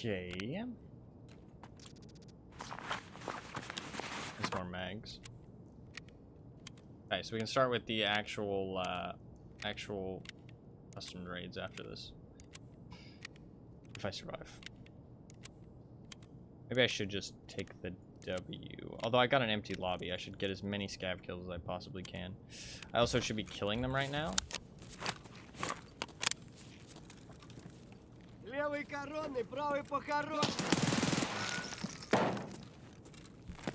Speaker 1: Okay. There's more mags. Alright, so we can start with the actual custom raids after this. If I survive. Maybe I should just take the W. Although I got an empty lobby, I should get as many scav kills as I possibly can. I also should be killing them right now.
Speaker 2: Левый коронный, правый похоронный.